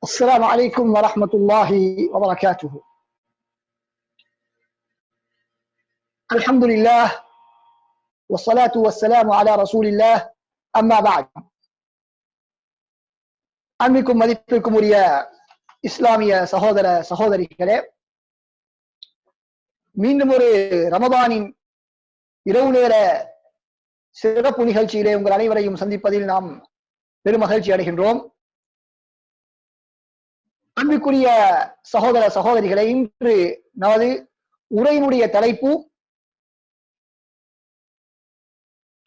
السلام عليكم ورحمة الله وبركاته. الحمد لله والصلاة والسلام على رسول الله. أما بعد. அன்பிற்கும் மதிப்பிற்கும் உரிய இஸ்லாமிய சகோதர சகோதரிகளே, மீண்டும் ஒரு ரமதானின் இரவு நேர சிறப்பு நிகழ்ச்சியிலே உங்கள் அனைவரையும் சந்திப்பதில் நாம் பெருமகிழ்ச்சி அடைகின்றோம். அன்பிற்குரிய சகோதர சகோதரிகளை, இன்று நமது உரையினுடைய தலைப்பு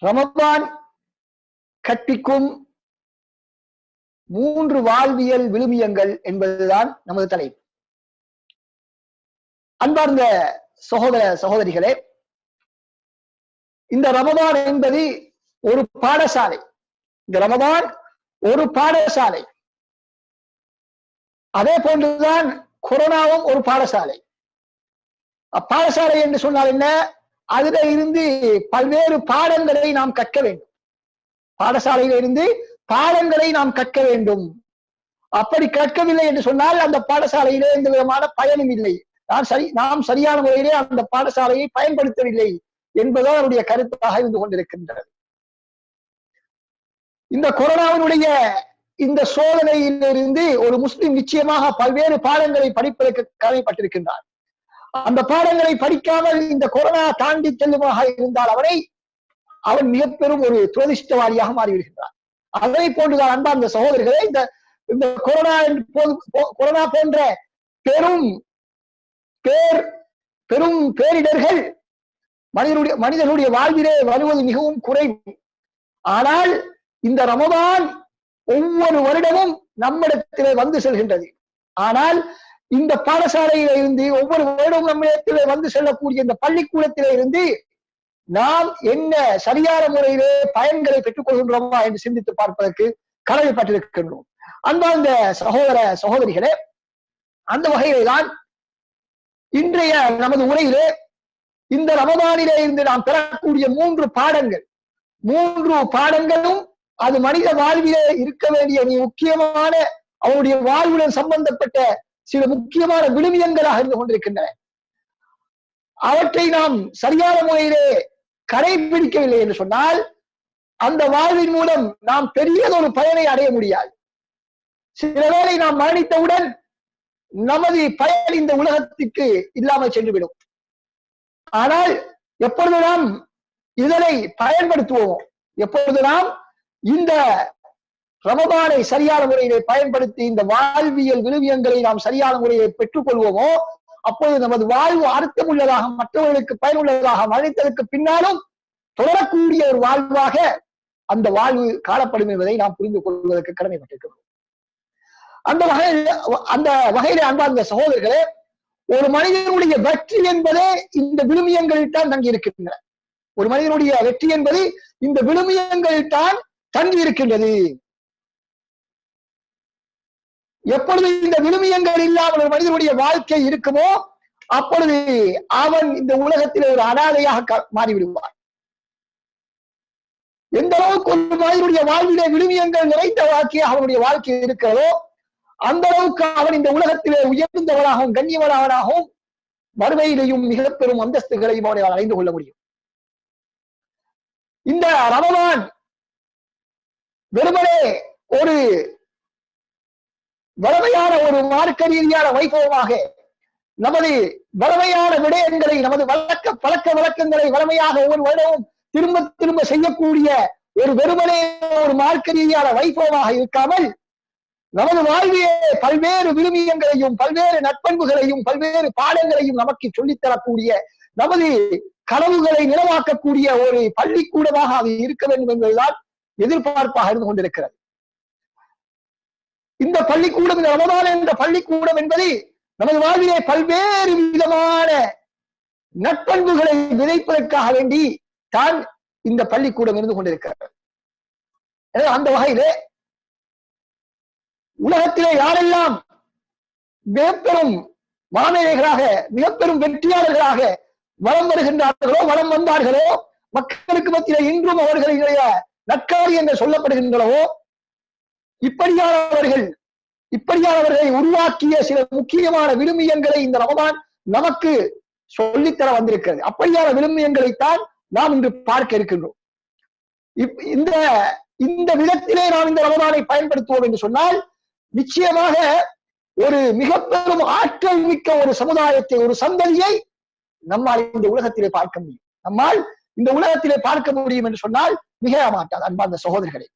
ரமதான் கற்பிக்கும் 3 வாழ்வியல் விழுமியங்கள் என்பதுதான் நமது தலைப்பு. அன்பார்ந்த சகோதர சகோதரிகளே, இந்த ரமதான் என்பது ஒரு பாடசாலை. இந்த ரமதான் ஒரு பாடசாலை. அதே போன்றுதான் கொரோனாவும் ஒரு பாடசாலை. பாடசாலை என்று சொன்னால் என்ன? அதில இருந்து பல்வேறு பாடங்களை நாம் கற்க வேண்டும். பாடசாலையில இருந்து பாடங்களை நாம் கற்க வேண்டும். அப்படி கற்கவில்லை என்று சொன்னால் அந்த பாடசாலையிலே எந்த விதமான பயனும் இல்லை. நாம் சரியான முறையிலே அந்த பாடசாலையை பயன்படுத்தவில்லை என்பதோ அவருடைய கருத்தாக இருந்து கொண்டிருக்கின்றது. இந்த கொரோனாவினுடைய இந்த சோதனையிலிருந்து ஒரு முஸ்லிம் நிச்சயமாக பல்வேறு பாடங்களை படிப்பதற்கு கடமைப்பட்டிருக்கின்றார். அந்த பாடங்களை படிக்காமல் இந்த கொரோனா தாண்டி செல்லுமாக இருந்தால் அவன் மிக பெரும் ஒரு துரதிஷ்டவாதியாக மாறிவிடுகின்றார். அதனை போன்றுதான் அன்பார்ந்த சகோதரர்களே, இந்த கொரோனா போன்ற பெரும் பேரிடர்கள் மனிதனுடைய வாழ்விலே வருவது மிகவும் குறைவு. ஆனால் இந்த ரமதான் ஒவ்வொரு வருடமும் நம்மிடத்திலே வந்து செல்கின்றது. ஆனால் இந்த பாடசாலையில இருந்து ஒவ்வொரு வருடமும் நம்மிடத்திலே வந்து செல்லக்கூடிய இந்த பள்ளிக்கூடத்திலே இருந்து நாம் என்ன சரியான முறையிலே பயன்களை பெற்றுக் கொள்கின்றோமா என்று சிந்தித்து பார்ப்பதற்கு கடமைப்பட்டிருக்கின்றோம். அன்பார்ந்த சகோதர சகோதரிகளே, அந்த வகையிலே தான் இன்றைய நமது உரையிலே இந்த ரமதானிலே இருந்து நாம் பெறக்கூடிய 3 பாடங்களும் அது மனித வாழ்விலே இருக்க வேண்டிய முக்கியமான அவருடைய வாழ்வுடன் சம்பந்தப்பட்ட சில முக்கியமான விழுமியங்களாக இருந்து கொண்டிருக்கின்றன. அவற்றை நாம் சரியான முறையிலே கடைபிடிக்கவில்லை என்று சொன்னால் அந்த வாழ்வின் மூலம் நாம் பெரியதொரு பயனை அடைய முடியாது. சில வேளை நாம் மரணித்தவுடன் நமது பயன் இந்த உலகத்திற்கு இல்லாமல் சென்றுவிடும். ஆனால் எப்பொழுது நாம் இதனை பயன்படுத்துவோமோ, எப்பொழுது நாம் இந்த ரமதானை சரியான முறையிலே பயன்படுத்தி இந்த வாழ்வியல் விழுமியங்களை நாம் சரியான முறையை பெற்றுக் கொள்வோமோ, அப்போது நமது வாழ்வு அர்த்தமுள்ளதாக, மற்றவர்களுக்கு பயனுள்ளதாக, மரணித்ததற்கு பின்னாலும் தொடரக்கூடிய ஒரு வாழ்வாக அந்த வாழ்வு காணப்படும் என்பதை நாம் புரிந்து கொள்வதற்கு கடமைப்பட்டிருக்கிறோம். அந்த வகையிலே அன்பார்ந்த சகோதரர்களே, ஒரு மனிதனுடைய வெற்றி என்பதே இந்த விழுமியங்களில் தான் தங்கி இருக்கின்றன. ஒரு மனிதனுடைய வெற்றி என்பது இந்த விழுமியங்களில் தான் தங்கி இருக்கின்றது. எப்பொழுது இந்த விழுமியங்கள் இல்லாமல் ஒரு மனிதனுடைய வாழ்க்கை இருக்குமோ, அப்பொழுது அவன் இந்த உலகத்திலே ஒரு அனாதையாக மாறிவிடுவான். எந்த அளவுக்கு ஒரு மனிதனுடைய வாழ்விலே விழுமியங்கள் நிறைந்த வாழ்க்கையாக அவனுடைய வாழ்க்கை இருக்கிறதோ, அந்த அளவுக்கு அவன் இந்த உலகத்திலே உயர்ந்தவனாகவும் கண்ணியவனாகவும் மறுமையிலேயும் மிக பெரும் அந்தஸ்துகளையும் அவனை அடைந்து கொள்ள முடியும். இந்த ரமதான் வெறுமனே ஒரு வளமையான ஒரு மார்க்க ரீதியான வைபவமாக நமது வளமையான விடயங்களை, நமது பழக்க வழக்கங்களை வளமையாக ஒவ்வொரு வருடமும் திரும்ப திரும்ப செய்யக்கூடிய ஒரு வெறுமனே ஒரு மார்க்க ரீதியான வைபவமாக இருக்காமல், நமது வாழ்விலே பல்வேறு விழுமியங்களையும் பல்வேறு நட்பண்புகளையும் பல்வேறு பாடங்களையும் நமக்கு சொல்லித்தரக்கூடிய, நமது கனவுகளை நிலவாக்கக்கூடிய ஒரு பள்ளிக்கூடமாக அது இருக்க வேண்டும் என்பதுதான் எதிர்பார்ப்பாக இருந்து கொண்டிருக்கிறது. இந்த பள்ளிக்கூடம், இந்த ரமதான் என்ற பள்ளிக்கூடம் என்பது நமது வாழ்விலே பல்வேறு விதமான நட்பண்புகளை விதைப்பதற்காக வேண்டி தான் இந்த பள்ளிக்கூடம் இருந்து கொண்டிருக்கிறது. அந்த வகையிலே உலகத்திலே யாரெல்லாம் மிகப்பெரும் மாணவர்களாக மிகப்பெரும் வெற்றியாளர்களாக வளம் வருகின்றார்களோ, வளம் வந்தார்களோ, மக்களுக்கு மத்தியிலே இன்றும் அவர்களுடைய நற்காரி என்று சொல்லப்படுகின்றனவோ, இப்படியானவர்கள் இப்படியானவர்களை உருவாக்கிய சில முக்கியமான விழுமியங்களை இந்த ரமதான் நமக்கு சொல்லித்தர வந்திருக்கிறது. அப்படியான விழுமியங்களைத்தான் நாம் இன்று பார்க்க இருக்கின்றோம். இந்த இந்த விதத்திலே நாம் இந்த ரமதானை பயன்படுத்துவோம் என்று சொன்னால் நிச்சயமாக ஒரு மிக பெரும் ஆற்றல் மிக்க ஒரு சமுதாயத்தை, ஒரு சந்ததியை நம்மால் இந்த உலகத்திலே பார்க்க முடியும். நம்மால் இந்த உலகத்திலே பார்க்க முடியும் என்று சொன்னால் மிக மாட்டாது அன்பார்ந்த சகோதரர்களே.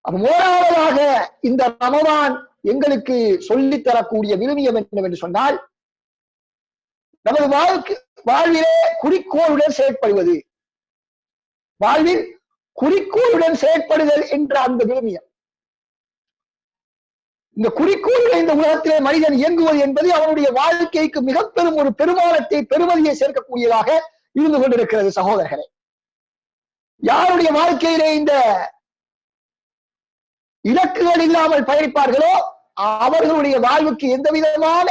முதலாவதாக இந்த ரமதான் எங்களுக்கு சொல்லித்தரக்கூடிய விழுமியம் என்னவென்று சொன்னால், நமது வாழ்விலே குறிக்கோளுடன் செயற்படுவது, வாழ்வில் குறிக்கோளுடன் செயற்படுதல் என்ற அந்த விழுமியம். இந்த குறிக்கோளுடன் இந்த உலகத்திலே மனிதன் இயங்குவது என்பது அவனுடைய வாழ்க்கைக்கு மிக பெரும் ஒரு பெருமானத்தை, பெருமதியை சேர்க்கக்கூடியதாக இருந்து கொண்டிருக்கிறது சகோதரர்களே. யாருடைய வாழ்க்கையிலே இந்த இலக்குகள் இல்லாமல் பயணிப்பார்களோ அவர்களுடைய வாழ்வுக்கு எந்த விதமான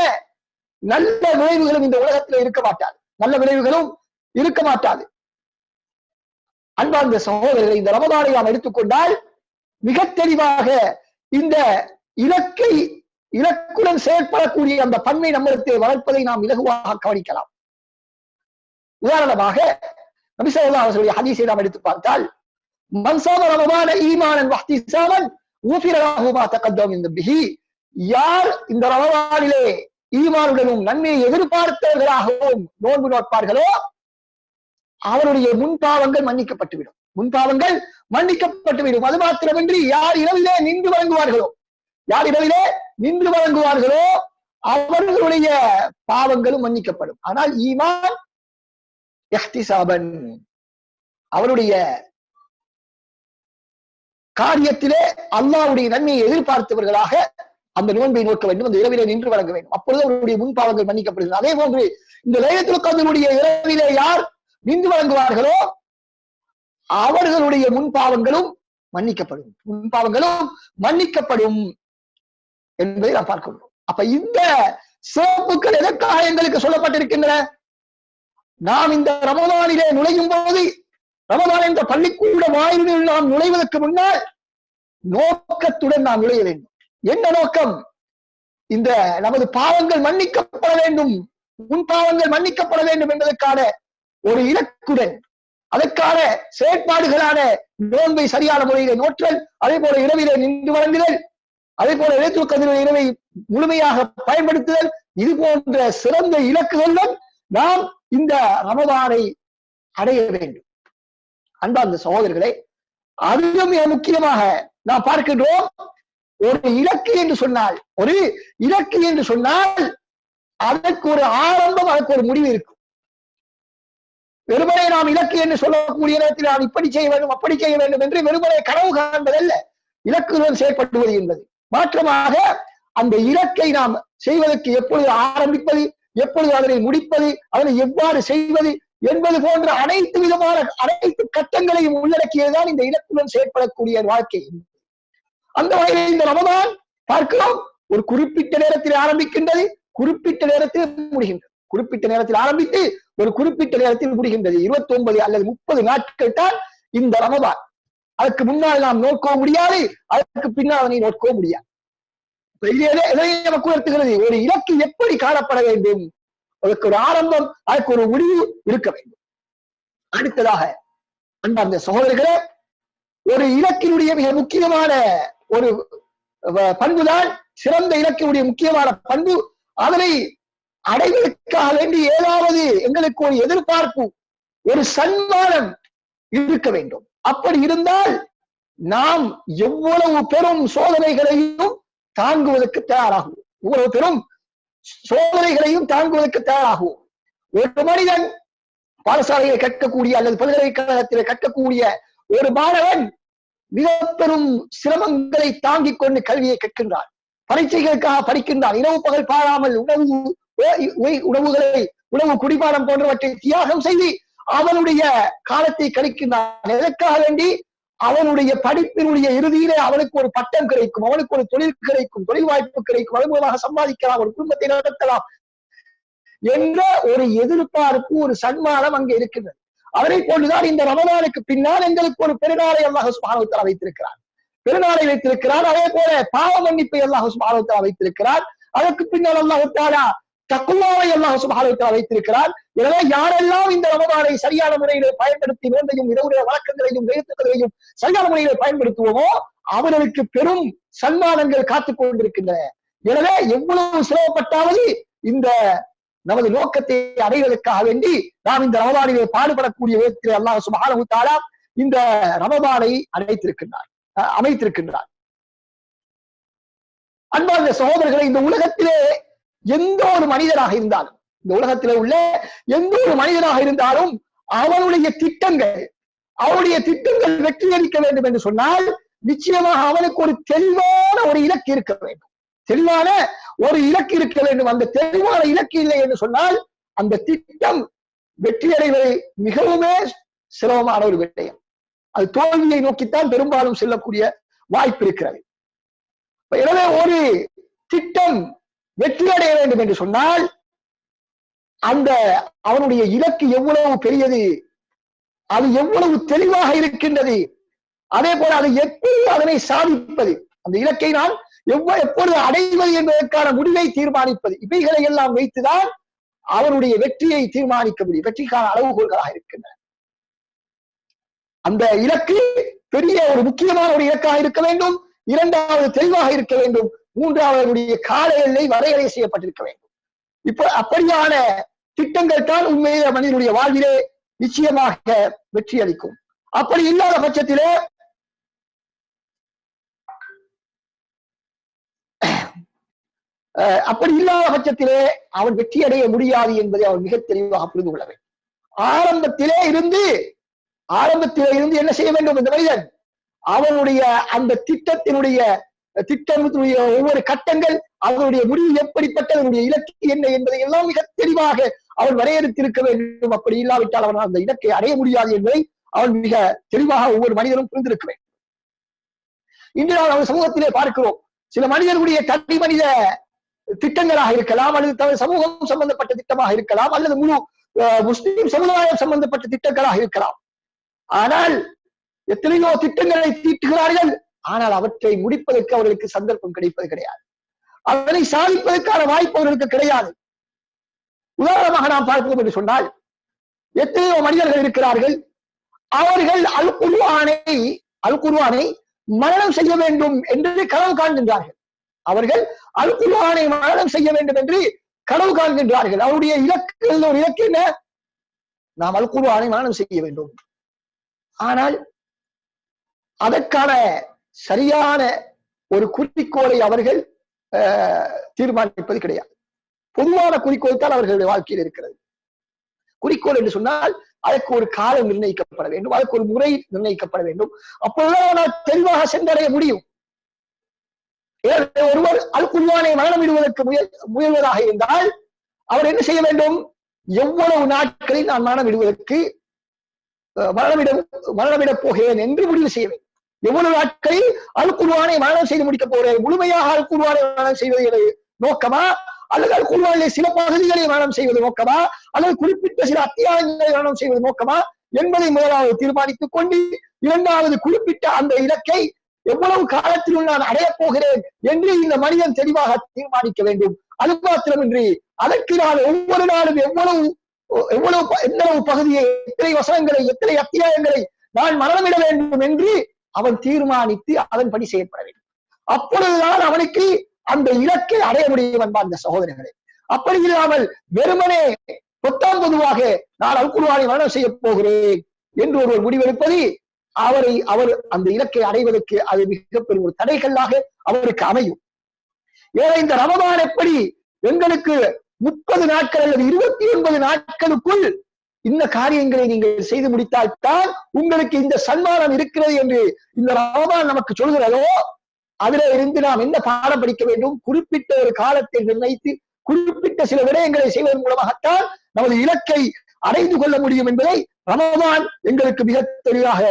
நல்ல விளைவுகளும் இந்த உலகத்தில் இருக்க மாட்டாது, நல்ல விளைவுகளும் இருக்க மாட்டாது. அன்பார்ந்த சகோதரர்களை, இந்த ரமதானை நாம் எடுத்துக்கொண்டால் மிக தெளிவாக இந்த இலக்குடன் செயல்படக்கூடிய அந்த பன்மை நம்மிடத்தில் வளர்ப்பதை நாம் இலகுவாக கவனிக்கலாம். உதாரணமாக நபி ஸல்லல்லாஹு அலைஹி வஸல்லம் ஹதீஸை நாம் எடுத்து பார்த்தால், மன் ஸாம ரமதான ஈமானன் வஹ்திஸாமன் ஊஃபிர லஹு மா தகத்தம மின் தம்பிஹி, யார் இந்த ரமதானிலே ஈமானுடனும் நன்மையை எதிர்பார்த்தவர்களாகவும் நோன்பு நோட்பார்களோ அவருடைய முன்பாவங்கள் மன்னிக்கப்பட்டுவிடும், முன்பாவங்கள் மன்னிக்கப்பட்டுவிடும். அது மாத்திரமின்றி யார் இரவிலே நின்று வழங்குவார்களோ, யார் இரவிலே நின்று வழங்குவார்களோ அவர்களுடைய பாவங்களும் மன்னிக்கப்படும். ஆனால் ஈமான் இஹ்திசாபன், அவருடைய காரியத்திலே அல்லாஹ்வுடைய நன்மையை எதிர்பார்த்தவர்களாக அந்த நோன்பை நோக்க வேண்டும், அந்த இரவிலே நின்று வழங்க வேண்டும். அப்பொழுது அவருடைய முன்பாவங்கள் மன்னிக்கப்படுகிறது. அதே போன்று இந்த லைலத்துல் கத்ருடைய இரவிலே யார் நின்று வழங்குவார்களோ அவர்களுடைய முன்பாவங்களும் மன்னிக்கப்படும், முன்பாவங்களும் மன்னிக்கப்படும் என்பதை நாம் பார்க்கிறோம். அப்ப இந்த சிறப்புகள் எதற்காக எங்களுக்கு சொல்லப்பட்டிருக்கின்றன? நாம் இந்த ரமதானிலே நுழையும் போது, ரமதான் என்ற பள்ளிக்கூட வாயிலில் நாம் நுழைவதற்கு முன்னால் நோக்கத்துடன் நாம் நுழைய வேண்டும். என்ன நோக்கம்? இந்த நமது பாவங்கள் மன்னிக்கப்பட வேண்டும், முன் பாவங்கள் மன்னிக்கப்பட வேண்டும் என்பதற்கான ஒரு இலக்குடன், அதற்கான செயற்பாடுகளான நோன்பை சரியான முறையிலே நோற்றல், அதே போல இரவிலே நின்று வழங்குதல், அதே போல லைலத்துல் கத்ர் இரவை முழுமையாக பயன்படுத்துதல், இது போன்ற சிறந்த இலக்குகளுடன் நாம் இந்த ரமதானை அடைய வேண்டும். அன்பார்ந்த சகோதரர்களே, அதிலும் மிக முக்கியமாக நாம் பார்க்கின்றோம், ஒரு இலக்கு என்று சொன்னால், ஒரு இலக்கு என்று சொன்னால் அதற்கு ஒரு ஆரம்பம், அதற்கு ஒரு முடிவு இருக்கும். வெறுமனே நாம் இலக்கு என்று சொல்லக்கூடிய நேரத்தில் நாம் இப்படி செய்ய வேண்டும், அப்படி செய்ய வேண்டும் என்று வெறுமனே கனவு காண்பதல்ல இலக்குடன் செயற்படுவது என்பது. மாற்றமாக அந்த இலக்கை நாம் செய்வதற்கு எப்பொழுது ஆரம்பிப்பது, எப்பொழுது அதனை முடிப்பது, அதனை எவ்வாறு செய்வது என்பது போன்ற அனைத்து விதமான அனைத்து கட்டங்களையும் உள்ளடக்கியதுதான் இந்த இலக்குடன் செயற்படக்கூடிய வாழ்க்கை. அந்த வகையில் இந்த ரமதான் பார்க்கிறோம், ஒரு குறிப்பிட்ட நேரத்தில் ஆரம்பிக்கின்றது, குறிப்பிட்ட நேரத்தில் முடிகின்றது, குறிப்பிட்ட நேரத்தில் ஆரம்பித்து ஒரு குறிப்பிட்ட நேரத்தில் முடிகின்றது. 29 அல்லது 30 நாட்கள் தான் இந்த ரமதான். அதற்கு முன்னால் நாம் நோக்கவும் முடியாது, அதற்கு பின்னால் அதனை நோக்கவும் முடியாது. எதை நமக்கு உணர்த்துகிறது? ஒரு இலக்கு எப்படி காணப்பட வேண்டும், அதற்கு ஒரு ஆரம்பம், அதற்கு ஒரு முடிவு இருக்க வேண்டும். அடுத்ததாக அன்பார்ந்த சகோதரர்களே, ஒரு இலக்கினுடைய மிக முக்கியமான ஒரு பண்புதான், சிறந்த இலக்கினுடைய முக்கியமான பண்பு, அதனை அடைவதற்காக வேண்டி ஏதாவது எங்களுக்கு ஒரு எதிர்பார்ப்பு, ஒரு சன்மானம் இருக்க வேண்டும். அப்படி இருந்தால் நாம் எவ்வளவு பெரும் சோதனைகளையும் தாங்குவதற்கு தயாராகும், இவ்வளவு பெரும் சோதனைகளையும் தாங்குவதற்கு தயாராகும். ஒரு மனிதன் பாடசாலையை கற்கக்கூடிய அல்லது பல்கலைக்கழகத்தில் கற்கக்கூடிய ஒரு மாணவன் மிக பெரும் சிரமங்களை தாங்கிக் கொண்டு கல்வியை கற்கின்றான், பரீட்சைகளுக்காக படிக்கின்றான், இரவு பகல் பாழாமல் உணவு குடிபானம் போன்றவற்றை தியாகம் செய்து அவனுடைய காலத்தை கழிக்கின்றான். எதற்காக வேண்டி? அவனுடைய படிப்பினுடைய இறுதியிலே அவனுக்கு ஒரு பட்டம் கிடைக்கும், அவனுக்கு ஒரு தொழில் கிடைக்கும், தொழில் வாய்ப்பு கிடைக்கும், அதன் மூலமாக சம்பாதிக்கலாம், ஒரு குடும்பத்தை நடத்தலாம் என்ற ஒரு எதிர்பார்ப்பு, ஒரு சன்மானம் அங்கே இருக்கின்றது. அதனை போன்றுதான் இந்த ரமதானுக்கு பின்னால் எங்களுக்கு ஒரு பெருநாளை அல்லாஹ் சுப்ஹானஹு வ தஆலா வைத்திருக்கிறார். பெருநாளை வைத்திருக்கிறார். அதே போல பாவ மன்னிப்பை அல்லாஹ் சுப்ஹானஹு வ தஆலா வைத்திருக்கிறார். அதற்கு பின்னால் அல்லாஹ் தஆலா தக்வாவை அல்லாஹ் சுப்ஹானஹு வ தஆலா வைத்திருக்கிறார். எனவே யாரெல்லாம் இந்த ரமதானை சரியான முறையிலே பயன்படுத்தி நோன்பையும் இரவுடைய வழக்கங்களையும் எழுத்துக்களையும் சரியான முறையிலே பயன்படுத்துவோமோ அவர்களுக்கு பெரும் சன்மானங்கள் காத்துக் கொண்டிருக்கின்றன. எனவே எவ்வளவு சிரமப்பட்டாவது இந்த நமது நோக்கத்தை அடைவதற்காக வேண்டி நாம் இந்த ரமதானிலே பாடுபடக்கூடிய விதத்திலே அல்லாஹ் சுப்ஹானஹு வ தஆலா இந்த ரமதானை அமைத்திருக்கின்றார். அன்பார்ந்த சகோதரர்களை, இந்த உலகத்திலே எந்த ஒரு மனிதராக இருந்தாலும், இந்த உலகத்திலே உள்ள எந்த ஒரு மனிதனாக இருந்தாலும் அவனுடைய திட்டங்கள் வெற்றியளிக்க வேண்டும் என்று சொன்னால் நிச்சயமாக அவனுக்கு ஒரு தெளிவான ஒரு இலக்கு இருக்க வேண்டும். அந்த தெளிவான இலக்கு இல்லை என்று சொன்னால் அந்த திட்டம் வெற்றியடைவதை மிகவும் சிரமமான ஒரு விடயம். அது தோல்வியை நோக்கித்தான் பெரும்பாலும் செல்லக்கூடிய வாய்ப்பு இருக்கிறது. எனவே ஒரு திட்டம் வெற்றியடைய வேண்டும் என்று சொன்னால் அவனுடைய இலக்கு எவ்வளவு பெரியது, அது எவ்வளவு தெளிவாக இருக்கின்றது, அதே போல அதை எப்பொழுது அதனை சாதிப்பது, அந்த இலக்கை நான் எப்பொழுது அடைவது என்பதற்கான முடிவை தீர்மானிப்பது, இவைகளை எல்லாம் வைத்துதான் அவனுடைய வெற்றியை தீர்மானிக்க முடியும். வெற்றிக்கான அளவுகோல்களாக இருக்கின்றன. அந்த இலக்கு பெரிய ஒரு முக்கியமான ஒரு இலக்காக இருக்க வேண்டும். இரண்டாவது தெளிவாக இருக்க வேண்டும். மூன்றாவது கால எல்லை வரையறை செய்யப்பட்டிருக்க வேண்டும். இப்ப அப்படியான திட்டங்கள் தான் உண்மையிலே மனிதனுடைய வாழ்விலே நிச்சயமாக வெற்றி அளிக்கும். அப்படி இல்லாத பட்சத்திலே அவன் வெற்றி அடைய முடியாது என்பதை அவன் மிக தெளிவாக புரிந்து கொள்ள வேண்டும். ஆரம்பத்திலே இருந்து என்ன செய்ய வேண்டும்? இந்த மனிதன் அவனுடைய அந்த திட்டத்தினுடைய ஒவ்வொரு கட்டங்கள், அவனுடைய முடிவு எப்படிப்பட்ட அதனுடைய இலக்கு என்ன என்பதை எல்லாம் மிக தெளிவாக அவன் வரையறுத்திருக்க வேண்டும். அப்படி இல்லாவிட்டால் அவன் அந்த இலக்கை அடைய முடியாது என்பதை அவன் மிக தெளிவாக ஒவ்வொரு மனிதனும் புரிந்திருக்க வேண்டும். இன்று நாம் நம்ம சமூகத்திலே பார்க்கிறோம், சில மனிதர்களுடைய தனி மனித திட்டங்களாக இருக்கலாம், அல்லது தனது சமூகம் சம்பந்தப்பட்ட திட்டமாக இருக்கலாம், அல்லது முழு முஸ்லிம் சமுதாயம் சம்பந்தப்பட்ட திட்டங்களாக இருக்கலாம். ஆனால் எத்தனையோ திட்டங்களை தீட்டுகிறார்கள். ஆனால் அவற்றை முடிப்பதற்கு அவர்களுக்கு சந்தர்ப்பம் கிடைப்பது கிடையாது. அதனை சாதிப்பதற்கான வாய்ப்பு அவர்களுக்கு கிடையாது. உதாரணமாக நாம் பார்ப்போம் என்று சொன்னால், எத்தனையோ மனிதர்கள் இருக்கிறார்கள். அவர்கள் அல் குர்ஆனை மரணம் செய்ய வேண்டும் என்று கனவு காண்கின்றார்கள். அவருடைய இலக்கு என்ன? நாம் அல் குர்ஆனை மரணம் செய்ய வேண்டும். ஆனால் அதற்கான சரியான ஒரு குறிக்கோளை அவர்கள் தீர்மானிப்பது கிடையாது. பொதுவான குறிக்கோள் தான் அவர்களுடைய வாழ்க்கையில் இருக்கிறது. குறிக்கோள் என்று சொன்னால் அதற்கு ஒரு காலம் நிர்ணயிக்கப்பட வேண்டும், அதற்கு ஒரு முறை நிர்ணயிக்கப்பட வேண்டும். அப்பொழுதுதான் தெளிவாக சென்றடைய முடியும். ஒருவர் அல் குர்ஆனை மரணமிடுவதற்கு முயல்வதாக இருந்தால் அவர் என்ன செய்ய வேண்டும்? எவ்வளவு நாட்களில் நான் மரணமிடப் போகிறேன் என்று முடிவு செய்ய வேண்டும். எவ்வளவு நாட்களில் அல் குர்ஆனை மரணம் செய்து முடிக்க போகிறேன், முழுமையாக அல் குர்ஆனை மரணம் செய்வது நோக்கமா, அல்லது அல் குர்ஆனிலே சில பகுதிகளை மரணம் செய்வது நோக்கமா, அல்லது குறிப்பிட்ட சில அத்தியாயங்களை மரணம் செய்வது நோக்கமா என்பதை முதலாவது தீர்மானித்துக் கொண்டு, இரண்டாவது குறிப்பிட்ட அந்த இலக்கை எவ்வளவு காலத்திலும் நான் அடையப் போகிறேன் என்று இந்த மனிதன் தெளிவாக தீர்மானிக்க வேண்டும். அது மாத்திரமின்றி அதற்கு நான் ஒவ்வொரு நாளும் எவ்வளவு பகுதியை, எத்தனை வசனங்களை, எத்தனை அத்தியாயங்களை நான் மரணமிட வேண்டும் என்று அவன் தீர்மானித்து அதன்படி செயற்பட வேண்டும். அப்பொழுதுதான் அவனுக்கு அந்த இலக்கை அடைய முடியும். அன்பார்ந்த சகோதரர்களே, அப்படி இல்லாமல் வெறுமனே பொதுவாக நான் அல் குர்ஆனை மரணம் செய்ய போகிறேன் என்று ஒருவர் முடிவெடுப்பது அவர் அந்த இலக்கை அடைவதற்கு அது மிகப்பெரிய ஒரு தடைகளாக அவருக்கு அமையும். ஏன்னா இந்த ரமதான் எப்படி எங்களுக்கு 30 நாட்கள் அல்லது 29 நாட்களுக்குள் இந்த காரியங்களை நீங்கள் செய்து முடித்தால்தான் உங்களுக்கு இந்த சன்மானம் இருக்கிறது என்று இந்த ரமதான் நமக்கு சொல்கிறதோ, அதுல இருந்து நாம் என்ன பாடம் படிக்க வேண்டும்? குறிப்பிட்ட ஒரு காலத்தை நிர்ணயித்து குறிப்பிட்ட சில விடயங்களை செய்வதன் மூலமாகத்தான் நமது இலக்கை அடைந்து கொள்ள முடியும் என்பதை ரமதான் எங்களுக்கு மிக தெளிவாக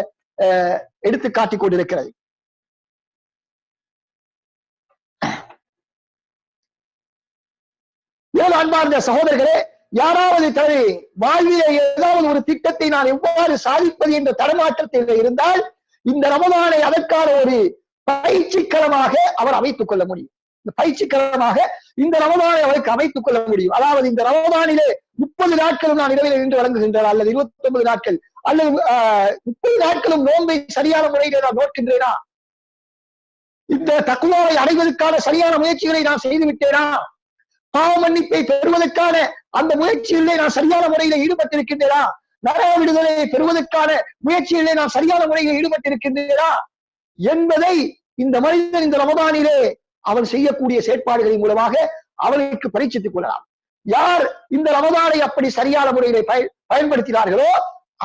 எடுத்து காட்டிக் கொண்டிருக்கிறது. ஏன் அன்பார்ந்த சகோதரர்களே, யாராவது தனது வாழ்விலே ஏதாவது ஒரு திட்டத்தை நான் எவ்வாறு சாதிப்பது என்ற தடமாற்றத்தில் இருந்தால் இந்த ரமதானை அதற்கான ஒரு பயிற்சிக்கரமாக அவர் அமைத்துக் கொள்ள முடியும். இந்த பயிற்சிக்கரமாக இந்த ரமதானை அவருக்கு அமைத்துக் கொள்ள முடியும். அதாவது இந்த ரமதானிலே 30 நாட்களும் நான் இரவில் நின்று வழங்குகின்றேன், அல்லது 29 நாட்கள் அல்லது 30 நாட்களும் நோன்பை சரியான முறையிலே நான் நோக்கின்றேனா, இந்த தக்குவாவை அடைவதற்கான சரியான முயற்சிகளை நான் செய்து விட்டேனா, பாவ மன்னிப்பை பெறுவதற்கான அந்த முயற்சிகளிலே நான் சரியான முறையில ஈடுபட்டிருக்கின்றேனா, நரக விடுதலை பெறுவதற்கான முயற்சிகளிலே நான் சரியான முறையில் ஈடுபட்டிருக்கின்றேனா என்பதை இந்த மனிதன் இந்த ரமதானிலே அவன் செய்யக்கூடிய செயற்பாடுகளின் மூலமாக அவனுக்கு பரீட்சித்துக் கொள்ளலாம். யார் இந்த ரமதானை அப்படி சரியான முறையிலே பயன்படுத்தினார்களோ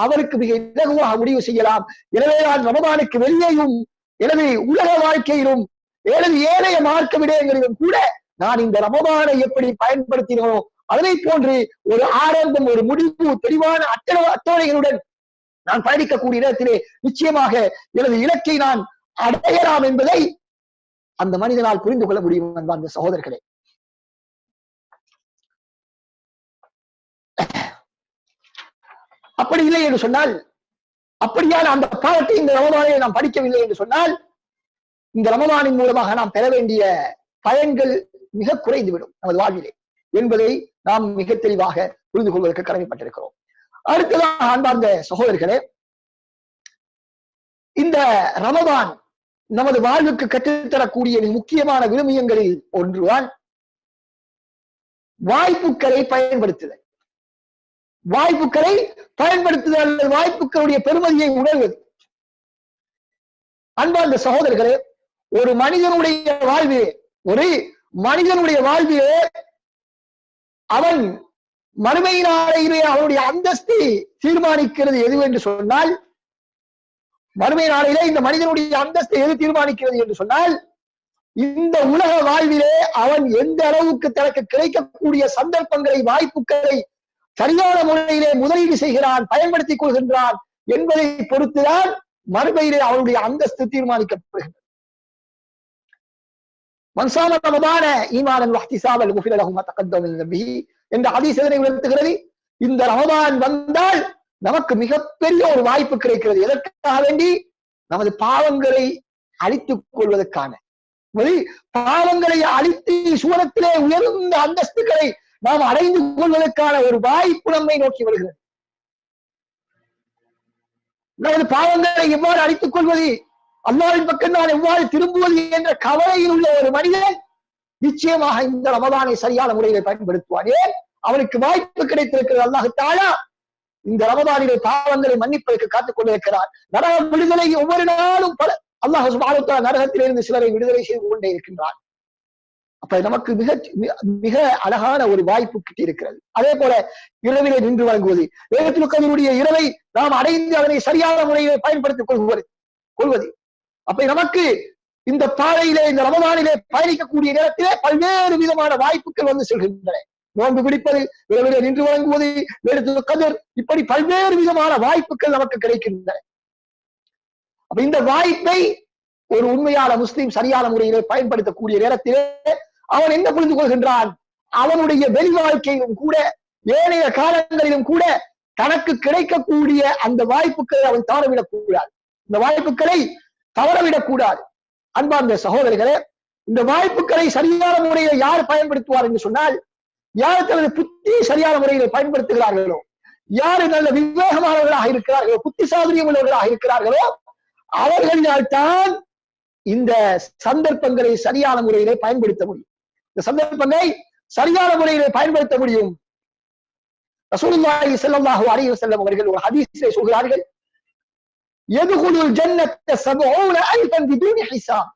அவருக்கு மிக இலகுவாக முடிவு செய்யலாம். எனவே நான் ரமதானுக்கு வெளியேயும் எனது உலக வாழ்க்கையிலும் எனது ஏனைய மார்க்க விடயங்களிலும் கூட நான் இந்த ரமதானை எப்படி பயன்படுத்தினோ அதனை போன்று ஒரு ஆரம்பம், ஒரு முடிவு, தெளிவான அட்டவணைகளுடன் நான் பயணிக்கக்கூடிய இடத்திலே நிச்சயமாக எனது இலக்கை நான் அடையலாம் என்பதை அந்த மனிதனால் புரிந்து கொள்ள முடியும் அந்த சகோதரர்களே. அப்படி இல்லை என்று சொன்னால், அப்படியான அந்த பாடத்தை இந்த ரமதானை நாம் படிக்கவில்லை என்று சொன்னால் இந்த ரமதானின் மூலமாக நாம் பெற வேண்டிய பயன்கள் மிக குறைந்துவிடும் நமது வாழ்விலே என்பதை நாம் மிக தெளிவாக புரிந்து கொள்வதற்கு கடமைப்பட்டிருக்கிறோம். அடுத்ததாக அன்பார்ந்த சகோதரர்களே, இந்த ரமதான் நமது வாழ்வுக்கு கற்றுத்தரக்கூடிய முக்கியமான விழுமியங்களில் ஒன்றுதான் வாய்ப்புகளை பயன்படுத்துதல். வாய்ப்புகளை பயன்படுத்துதல் அல்லது வாய்ப்புகளுடைய பெருமதியை உணர்வது. அன்பார்ந்த சகோதரர்களே, ஒரு மனிதனுடைய வாழ்விலே அவன் மறுமை நாளையிலே அவனுடைய அந்தஸ்தை தீர்மானிக்கிறது எது என்று சொன்னால், மறுமை நாளையிலே இந்த மனிதனுடைய அந்தஸ்தை எது தீர்மானிக்கிறது என்று சொன்னால், இந்த உலக வாழ்விலே அவன் எந்த அளவுக்கு தனக்கு கிடைக்கக்கூடிய சந்தர்ப்பங்களை, வாய்ப்புகளை சரியான முறையிலே முதலீடு செய்கிறான், பயன்படுத்திக் கொள்கின்றான் என்பதை பொறுத்துதான் மறுமையிலே அவனுடைய அந்தஸ்து தீர்மானிக்கப்படுகிறது. மன்சாம ரமதான ஈமானன் வஹ்திசாபன் குஃபிர லஹு மா தகத்தம மின் தம்பிஹி என்ற ஹதீஸ் எதனை உணர்த்துகிறது? இந்த ரமதான் வந்தால் நமக்கு மிகப்பெரிய ஒரு வாய்ப்பு கிடைக்கிறது. எதற்காக வேண்டி? நமது பாவங்களை அழித்துக் கொள்வதற்கான, பாவங்களை அழித்து சுவனத்திலே உயர்ந்த அந்தஸ்துகளை நாம் அடைந்து கொள்வதற்கான ஒரு வாய்ப்பு நம்மை நோக்கி வருகிறது. நமது பாவங்களை எவ்வாறு அழித்துக் கொள்வது, அல்லாஹ்வின் பக்கம் நான் எவ்வாறு திரும்புவது என்ற கவலையில் உள்ள ஒரு மனிதன் நிச்சயமாக இந்த ரமதானை சரியான முறையில் பயன்படுத்துவான். ஏன்? அவனுக்கு வாய்ப்பு கிடைத்திருக்கிறது. அல்லாஹ் தஆலா இந்த ரமதானிலே பாவங்களை மன்னிப்பதற்கு காத்துக் கொண்டிருக்கிறார். நரக விடுதலை ஒவ்வொரு நாளும் அல்லாஹ் சுப்ஹானஹு வ தஆலா நரகத்திலிருந்து சிலரை விடுதலை செய்து கொண்டே இருக்கின்றான். அப்ப நமக்கு மிக மிக அழகான ஒரு வாய்ப்பு கிட்டி இருக்கிறது. அதே போல இரவிலே நின்று வழங்குவது, லைலத்துல் கத்ருடைய இரவை நாம் அடைந்து அதனை சரியான முறையில் பயன்படுத்திக் கொள்வது. அப்ப நமக்கு இந்த பாதையிலே, இந்த ரமதானிலே பயணிக்கக்கூடிய நேரத்திலே பல்வேறு விதமான வாய்ப்புகள் வந்து செல்கின்றன. நோன்பு பிடிப்பது, இரவிலே நின்று வழங்குவது, லைலத்துல் கத்ர், இப்படி பல்வேறு விதமான வாய்ப்புகள் நமக்கு கிடைக்கின்றன. அப்ப இந்த வாய்ப்பை ஒரு உண்மையான முஸ்லிம் சரியான முறையிலே பயன்படுத்தக்கூடிய நேரத்திலே அவன் என்ன புரிந்து கொள்கின்றான்? அவனுடைய வெளி வாழ்க்கையிலும் கூட, ஏனைய காலங்களிலும் கூட தனக்கு கிடைக்கக்கூடிய அந்த வாய்ப்புகளை அவன் தவறவிடக்கூடாது. இந்த வாய்ப்புகளை தவறவிடக்கூடாது. அன்பார்ந்த சகோதரர்களே, இந்த வாய்ப்புகளை சரியான முறையில் யார் பயன்படுத்துவார் என்று சொன்னால், யார் தனது புத்தி சரியான முறையில் பயன்படுத்துகிறார்களோ, யாரு நல்ல விவேகமானவர்களாக இருக்கிறார்களோ, புத்தி சாதுரியம் உள்ளவர்களாக இருக்கிறார்களோ, அவர்களால் தான் இந்த சந்தர்ப்பங்களை சரியான முறையிலே பயன்படுத்த முடியும். இந்த சந்தர்ப்பங்களை சரியான முறையிலே பயன்படுத்த முடியும். ரசூலுல்லாஹி ஸல்லல்லாஹு அலைஹி வஸல்லம் அவர்கள் ஒரு ஹதீஸிலே சொல்கிறார்கள், யதுகுலுல் ஜன்னத 70,000 பிதுனி ஹிசாப்.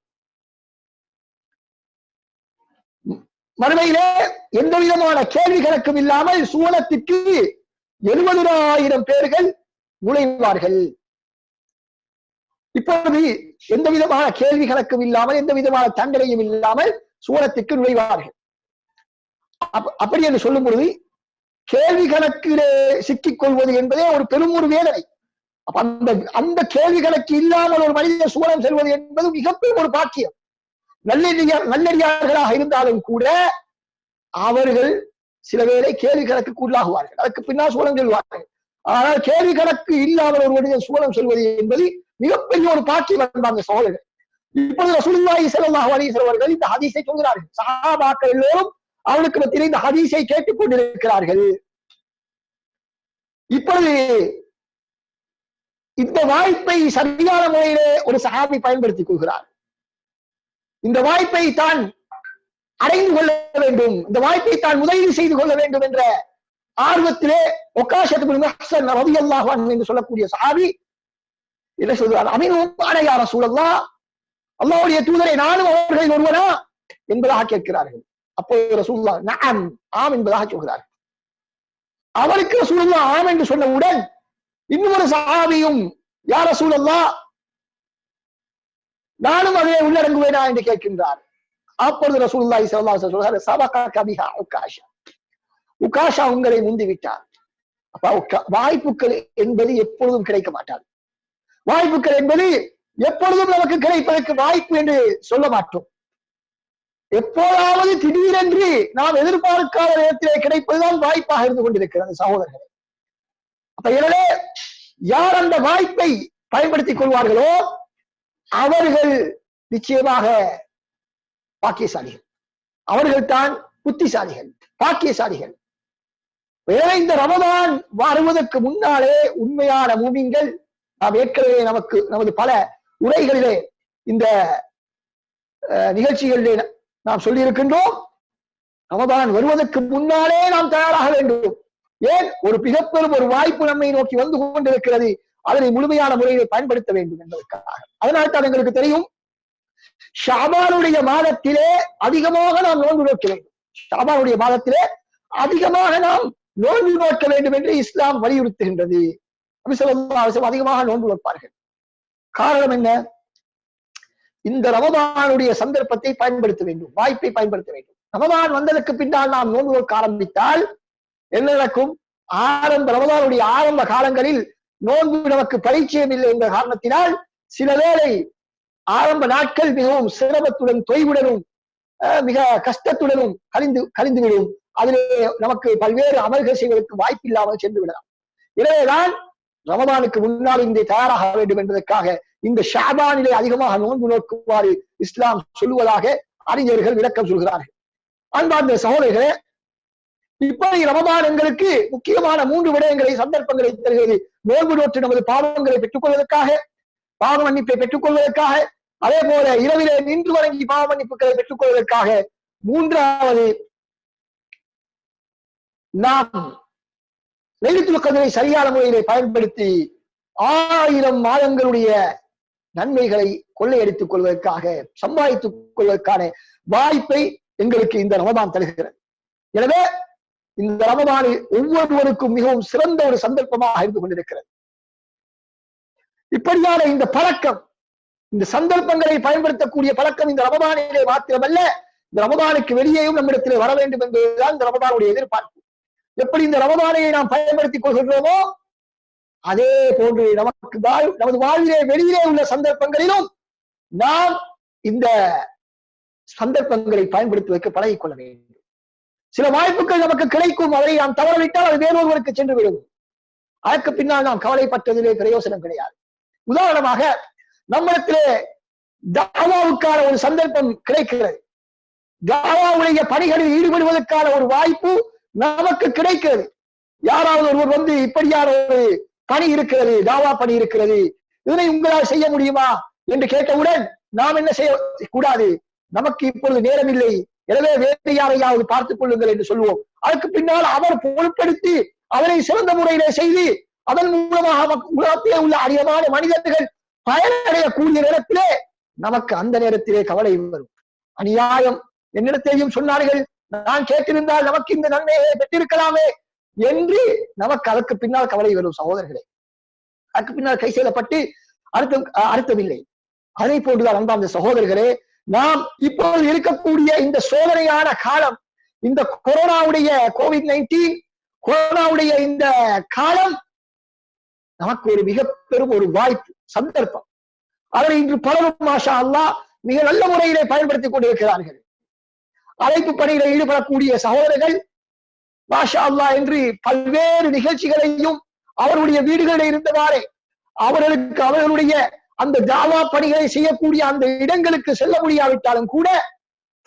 மறுமையிலே எந்த விதமான கேள்வி கணக்கும் இல்லாமல் சுவனத்திற்கு 70,000 பேர்கள் நுழைவார்கள். இப்பொழுது எந்த விதமான கேள்வி கணக்கும் இல்லாமல், எந்த விதமான தண்டனையும் இல்லாமல் சுவனத்துக்கு நுழைவார்கள். அப்படி என்று சொல்லும் பொழுது கேள்வி கணக்கிலே சிக்கிக் கொள்வது என்பதே ஒரு பெரும் ஒரு வேதனை. அந்த கேள்வி கணக்கு இல்லாமல் ஒரு மனிதன் சுவனம் செல்வது என்பது மிகப்பெரும் ஒரு பாக்கியம். நல்லடியார்களாக இருந்தாலும் கூட அவர்கள் சில வேளை கேள்வி கணக்குக்கு உள்ளாகுவார்கள், அதற்கு பின்னால் சுவனம் செல்வார்கள். ஆனால் கேள்வி கணக்கு இல்லாமல் ஒரு மனிதன் சுவனம் செல்வது என்பது மிகப்பெரிய ஒரு பாக்கியம். அந்த சோழர்கள் இப்பொழுது ரசூலுல்லாஹி ஸல்லல்லாஹு அலைஹி வஸல்லம் அவர்கள் இந்த ஹதீஸை சொல்கிறார்கள். சஹாபாக்கள் எல்லோரும் அவனுக்கு மத்தியில் இந்த ஹதீஸை கேட்டுக் கொண்டிருக்கிறார்கள். இப்பொழுது இந்த வாய்ப்பை சரியான முறையிலே ஒரு சஹாபி பயன்படுத்திக் கொள்கிறார். இந்த வாய்ப்பை தான் அடைந்து கொள்ள வேண்டும், இந்த வாய்ப்பை தான் முதலீடு செய்து கொள்ள வேண்டும் என்ற ஆர்வத்திலே உக்காஷத் பின் முஹ்ஸன் ரலியல்லாஹு அன்ஹு என்று சொல்லக்கூடிய சஹாபி என்ன சொல்கிறார்? அமீனும் அன யா ரசூலல்லாஹ், அல்லாஹ்வுடைய தூதரை நானும் அவர்களில் ஒருவனா என்பதாக கேட்கிறார்கள். அப்போது ரசூலுல்லாஹ் நஅம், ஆம் என்பதாக சொல்கிறார்கள். அவருக்கு ரசூலுல்லாஹ் ஆம் என்று சொன்னவுடன் இன்னொரு சஹாபியும் யா ரசூலல்லாஹ் நானும் அதை உள்ளடங்குவேனா என்று கேட்கின்றார். அப்பொழுது ரசூலுல்லாஹி ஸல்லல்லாஹு அலைஹி வஸல்லம் சொல்கிறார், சபகக பிஹா உக்காஷா, உக்காஷா உங்களை முந்திவிட்டார். அப்ப வாய்ப்புகள் என்பது எப்பொழுதும் கிடைக்க மாட்டாது. வாய்ப்புகள் என்பது எப்பொழுதும் நமக்கு கிடைப்பதற்கு வாய்ப்பு என்று சொல்ல மாட்டோம். எப்போதாவது திடீரென்று நாம் எதிர்பார்க்காத நேரத்திலே கிடைப்பதுதான் வாய்ப்பாக இருந்து கொண்டிருக்கிறது சகோதரர்களே. அப்ப எனவே யார் அந்த வாய்ப்பை பயன்படுத்திக் கொள்வார்களோ அவர்கள் நிச்சயமாக பாக்கியசாலிகள், அவர்கள் தான் புத்திசாலிகள், பாக்கியசாலிகள். எனவே இந்த ரமதான் வருவதற்கு முன்னாலே உண்மையான மூமின்கள், நாம் ஏற்கனவே நமது பல உரைகளிலே இந்த நிகழ்ச்சிகளிலே நாம் சொல்லி இருக்கின்றோம், ரமதான் வருவதற்கு முன்னாலே நாம் தயாராக வேண்டும். ஏன்? ஒரு மிகப்பெரும் ஒரு வாய்ப்பு நம்மை நோக்கி வந்து கொண்டிருக்கிறது, அதனை முழுமையான முறையை பயன்படுத்த வேண்டும் என்பதற்காக. அதனால்தான் எங்களுக்கு தெரியும், ஷாபானுடைய மாதத்திலே அதிகமாக நாம் நோன்பு நோக்க வேண்டும். ஷாபானுடைய மாதத்திலே அதிகமாக நாம் நோன்பு நோக்க வேண்டும் என்று இஸ்லாம் வலியுறுத்துகின்றது. நபி ஸல்லல்லாஹு அலைஹி வஸல்லம் அதிகமாக நோன்பு நோப்பார்கள். காரணம் என்ன? இந்த ரமதானுடைய சந்தர்ப்பத்தை பயன்படுத்த வேண்டும், வாய்ப்பை பயன்படுத்த வேண்டும். ரமதான் வந்ததற்கு பின்னால் நாம் நோன்பு நோக்க ஆரம்பித்தால் என்ன நடக்கும்? ரமதானுடைய ஆரம்ப காலங்களில் நோன்பு நமக்கு பரிச்சயம் இல்லை என்ற காரணத்தினால் சில வேளை ஆரம்ப நாட்கள் மிகவும் சிரமத்துடன், தொய்வுடனும், மிக கஷ்டத்துடனும் கழிந்துவிடும். அதிலே நமக்கு பல்வேறு அமல்கள் செய்வதற்கு வாய்ப்பு இல்லாமல் சென்று விடலாம். எனவேதான் ரமதானுக்கு முன்னால் இங்கே தயாராக வேண்டும் என்பதற்காக இந்த ஷாபானிலே அதிகமாக நோன்பு நோக்குமாறு இஸ்லாம் சொல்லுவதாக அறிஞர்கள் விளக்கம் சொல்கிறார்கள். அன்பார்ந்த சகோதரர்களே, இப்படி ரமதான் எங்களுக்கு முக்கியமான 3 விடயங்களை, சந்தர்ப்பங்களை தருகிறது. நோன்பு நோற்று நமது பாவங்களை பெற்றுக் கொள்வதற்காக, பாவ மன்னிப்பை பெற்றுக் கொள்வதற்காக, அதே போல இரவிலே நின்று வணங்கி பாவ மன்னிப்புகளை பெற்றுக் கொள்வதற்காக. 3வது, நாம் லைலத்துல் கத்ரை சரியான முறையிலே பயன்படுத்தி 1000 மாதங்களுடைய நன்மைகளை கொள்ளையடித்துக் கொள்வதற்காக, சம்பாதித்துக் கொள்வதற்கான வாய்ப்பை எங்களுக்கு இந்த ரமதான் தருகிறது. எனவே இந்த ரமதானில் ஒவ்வொருவருக்கும் மிகவும் சிறந்த ஒரு சந்தர்ப்பமாக இருந்து கொண்டிருக்கிறது. இப்படியான இந்த பழக்கம், இந்த சந்தர்ப்பங்களை பயன்படுத்தக்கூடிய பழக்கம் இந்த ரமதானிலே மாத்திரமல்ல, இந்த ரமதானுக்கு வெளியேயும் நம்மிடத்திலே வர வேண்டும் என்பதுதான் இந்த ரமதானுடைய எதிர்பார்ப்பு. எப்படி இந்த ரமதானை நாம் பயன்படுத்திக் கொள்கின்றோமோ அதே போன்று நமது வாழ்விலே வெளியிலே உள்ள சந்தர்ப்பங்களிலும் நாம் இந்த சந்தர்ப்பங்களை பயன்படுத்துவதற்கு பழகிக் கொள்ள வேண்டும். சில வாய்ப்புகள் நமக்கு கிடைக்கும், அதை நாம் தவறவிட்டால் அது வேறொருவருக்கு சென்று விடும். அதற்கு பின்னால் நாம் கவலைப்பட்டதிலே பிரயோசனம் கிடையாது. உதாரணமாக, நம்மிடத்திலே தாவாவுக்கான ஒரு சந்தர்ப்பம் கிடைக்கிறது, தாவாவுடைய பணிகளில் ஈடுபடுவதற்கான ஒரு வாய்ப்பு நமக்கு கிடைக்கிறது. யாராவது ஒருவர் வந்து இப்படியான ஒரு பணி இருக்கிறது, தாவா பணி இருக்கிறது, இதனை உங்களால் செய்ய முடியுமா என்று கேட்டவுடன் நாம் என்ன செய்ய கூடாது? நமக்கு இப்பொழுது நேரம் இல்லை, எனவே வேறு யாரையாவது பார்த்துக் கொள்ளுங்கள் என்று சொல்லுவோம். அதற்கு பின்னால் அவர் பொருட்படுத்தி அவரை சிறந்த முறையிலே செய்து அதன் மூலமாக உலகத்திலே உள்ள அதிகமான மனிதர்கள் பயனடையக்கூடிய நேரத்திலே நமக்கு அந்த நேரத்திலே கவலை வரும். அநியாயம், என்னிடத்தையும் சொன்னார்கள், நான் கேட்டிருந்தால் நமக்கு இந்த நன்மையை பெற்றிருக்கலாமே என்று நமக்கு அதற்கு பின்னால் கவலை வரும். சகோதரர்களே, அதற்கு பின்னால் கை செய்யப்பட்டு அர்த்தமில்லை. அதை போன்றுதான் அன்பார்ந்த சகோதரர்களே, நாம் இப்போது இருக்கக்கூடிய இந்த சோதனையான காலம், இந்த கொரோனாவுடைய COVID-19 கொரோனாவுடைய இந்த காலம் நமக்கு ஒரு மிக பெரும் ஒரு வாய்ப்பு, சந்தர்ப்பம். அதை இன்று பலரும் மாஷா அல்லாஹ் மிக நல்ல முறையிலே பயன்படுத்திக் கொண்டிருக்கிறார்கள். அழைப்பு பணியில் ஈடுபடக்கூடிய சகோதரர்கள் மாஷா அல்லாஹ் என்று பல்வேறு நிகழ்ச்சிகளையும் அவருடைய வீடுகளில் இருந்தவாறே அவர்களுடைய அந்த தாவா பணிகளை செய்யக்கூடிய அந்த இடங்களுக்கு செல்ல முடியாவிட்டாலும் கூட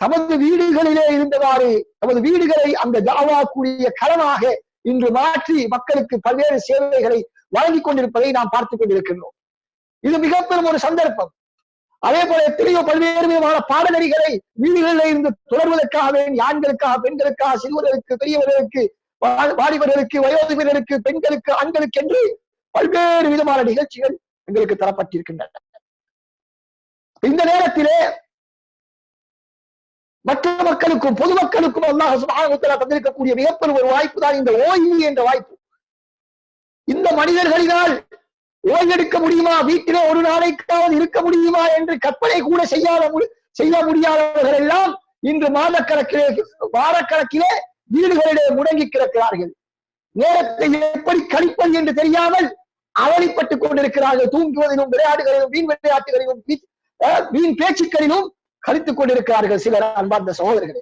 தமது வீடுகளிலே இருந்தவாறு தமது வீடுகளை அந்த தாவா கூடிய களமாக இன்று மாற்றி மக்களுக்கு பல்வேறு சேவைகளை வழங்கிக் கொண்டிருப்பதை நாம் பார்த்துக் கொண்டிருக்கின்றோம். இது மிக பெரும் ஒரு சந்தர்ப்பம். அதே போல எத்தனையோ பல்வேறு விதமான பாடநெறிகளை வீடுகளில் இருந்து தொடர்வதற்காக ஆண்களுக்காக, பெண்களுக்காக, சிறுவர்களுக்கு, பெரியவர்களுக்கு, வாலிபர்களுக்கு, வயோதிபர்களுக்கு, பெண்களுக்கு, ஆண்களுக்கு என்று பல்வேறு விதமான நிகழ்ச்சிகள் எங்களுக்கு தரப்பட்டிருக்கின்றன. இந்த நேரத்திலே மற்ற மக்களுக்கும் பொதுமக்களுக்கும் அல்லாஹ் சுப்ஹானஹு வ தஆலா தந்திருக்கக்கூடிய மிகப்பெரும் ஒரு வாய்ப்பு தான் இந்த ஓய்வு என்ற வாய்ப்பு. இந்த மனிதர்களினால் ஓய்வெடுக்க முடியுமா, வீட்டிலே ஒரு நாளைக்காவது இருக்க முடியுமா என்று கற்பனை கூட செய்ய முடியாதவர்கள் எல்லாம் இன்று வாரக்கணக்கிலே வீடுகளிலே முடங்கி கிடக்கிறார்கள். நேரத்தை எப்படி கழிப்பது என்று தெரியாமல் அவதிப்பட்டுக் கொண்டிருக்கிறார்கள். தூங்குவதிலும், விளையாடுகளிலும், வீண் விளையாட்டுகளிலும், வீண் பேச்சுக்களிலும் கழித்துக் கொண்டிருக்கிறார்கள் சிலர், அன்பார்ந்த சகோதரர்களே.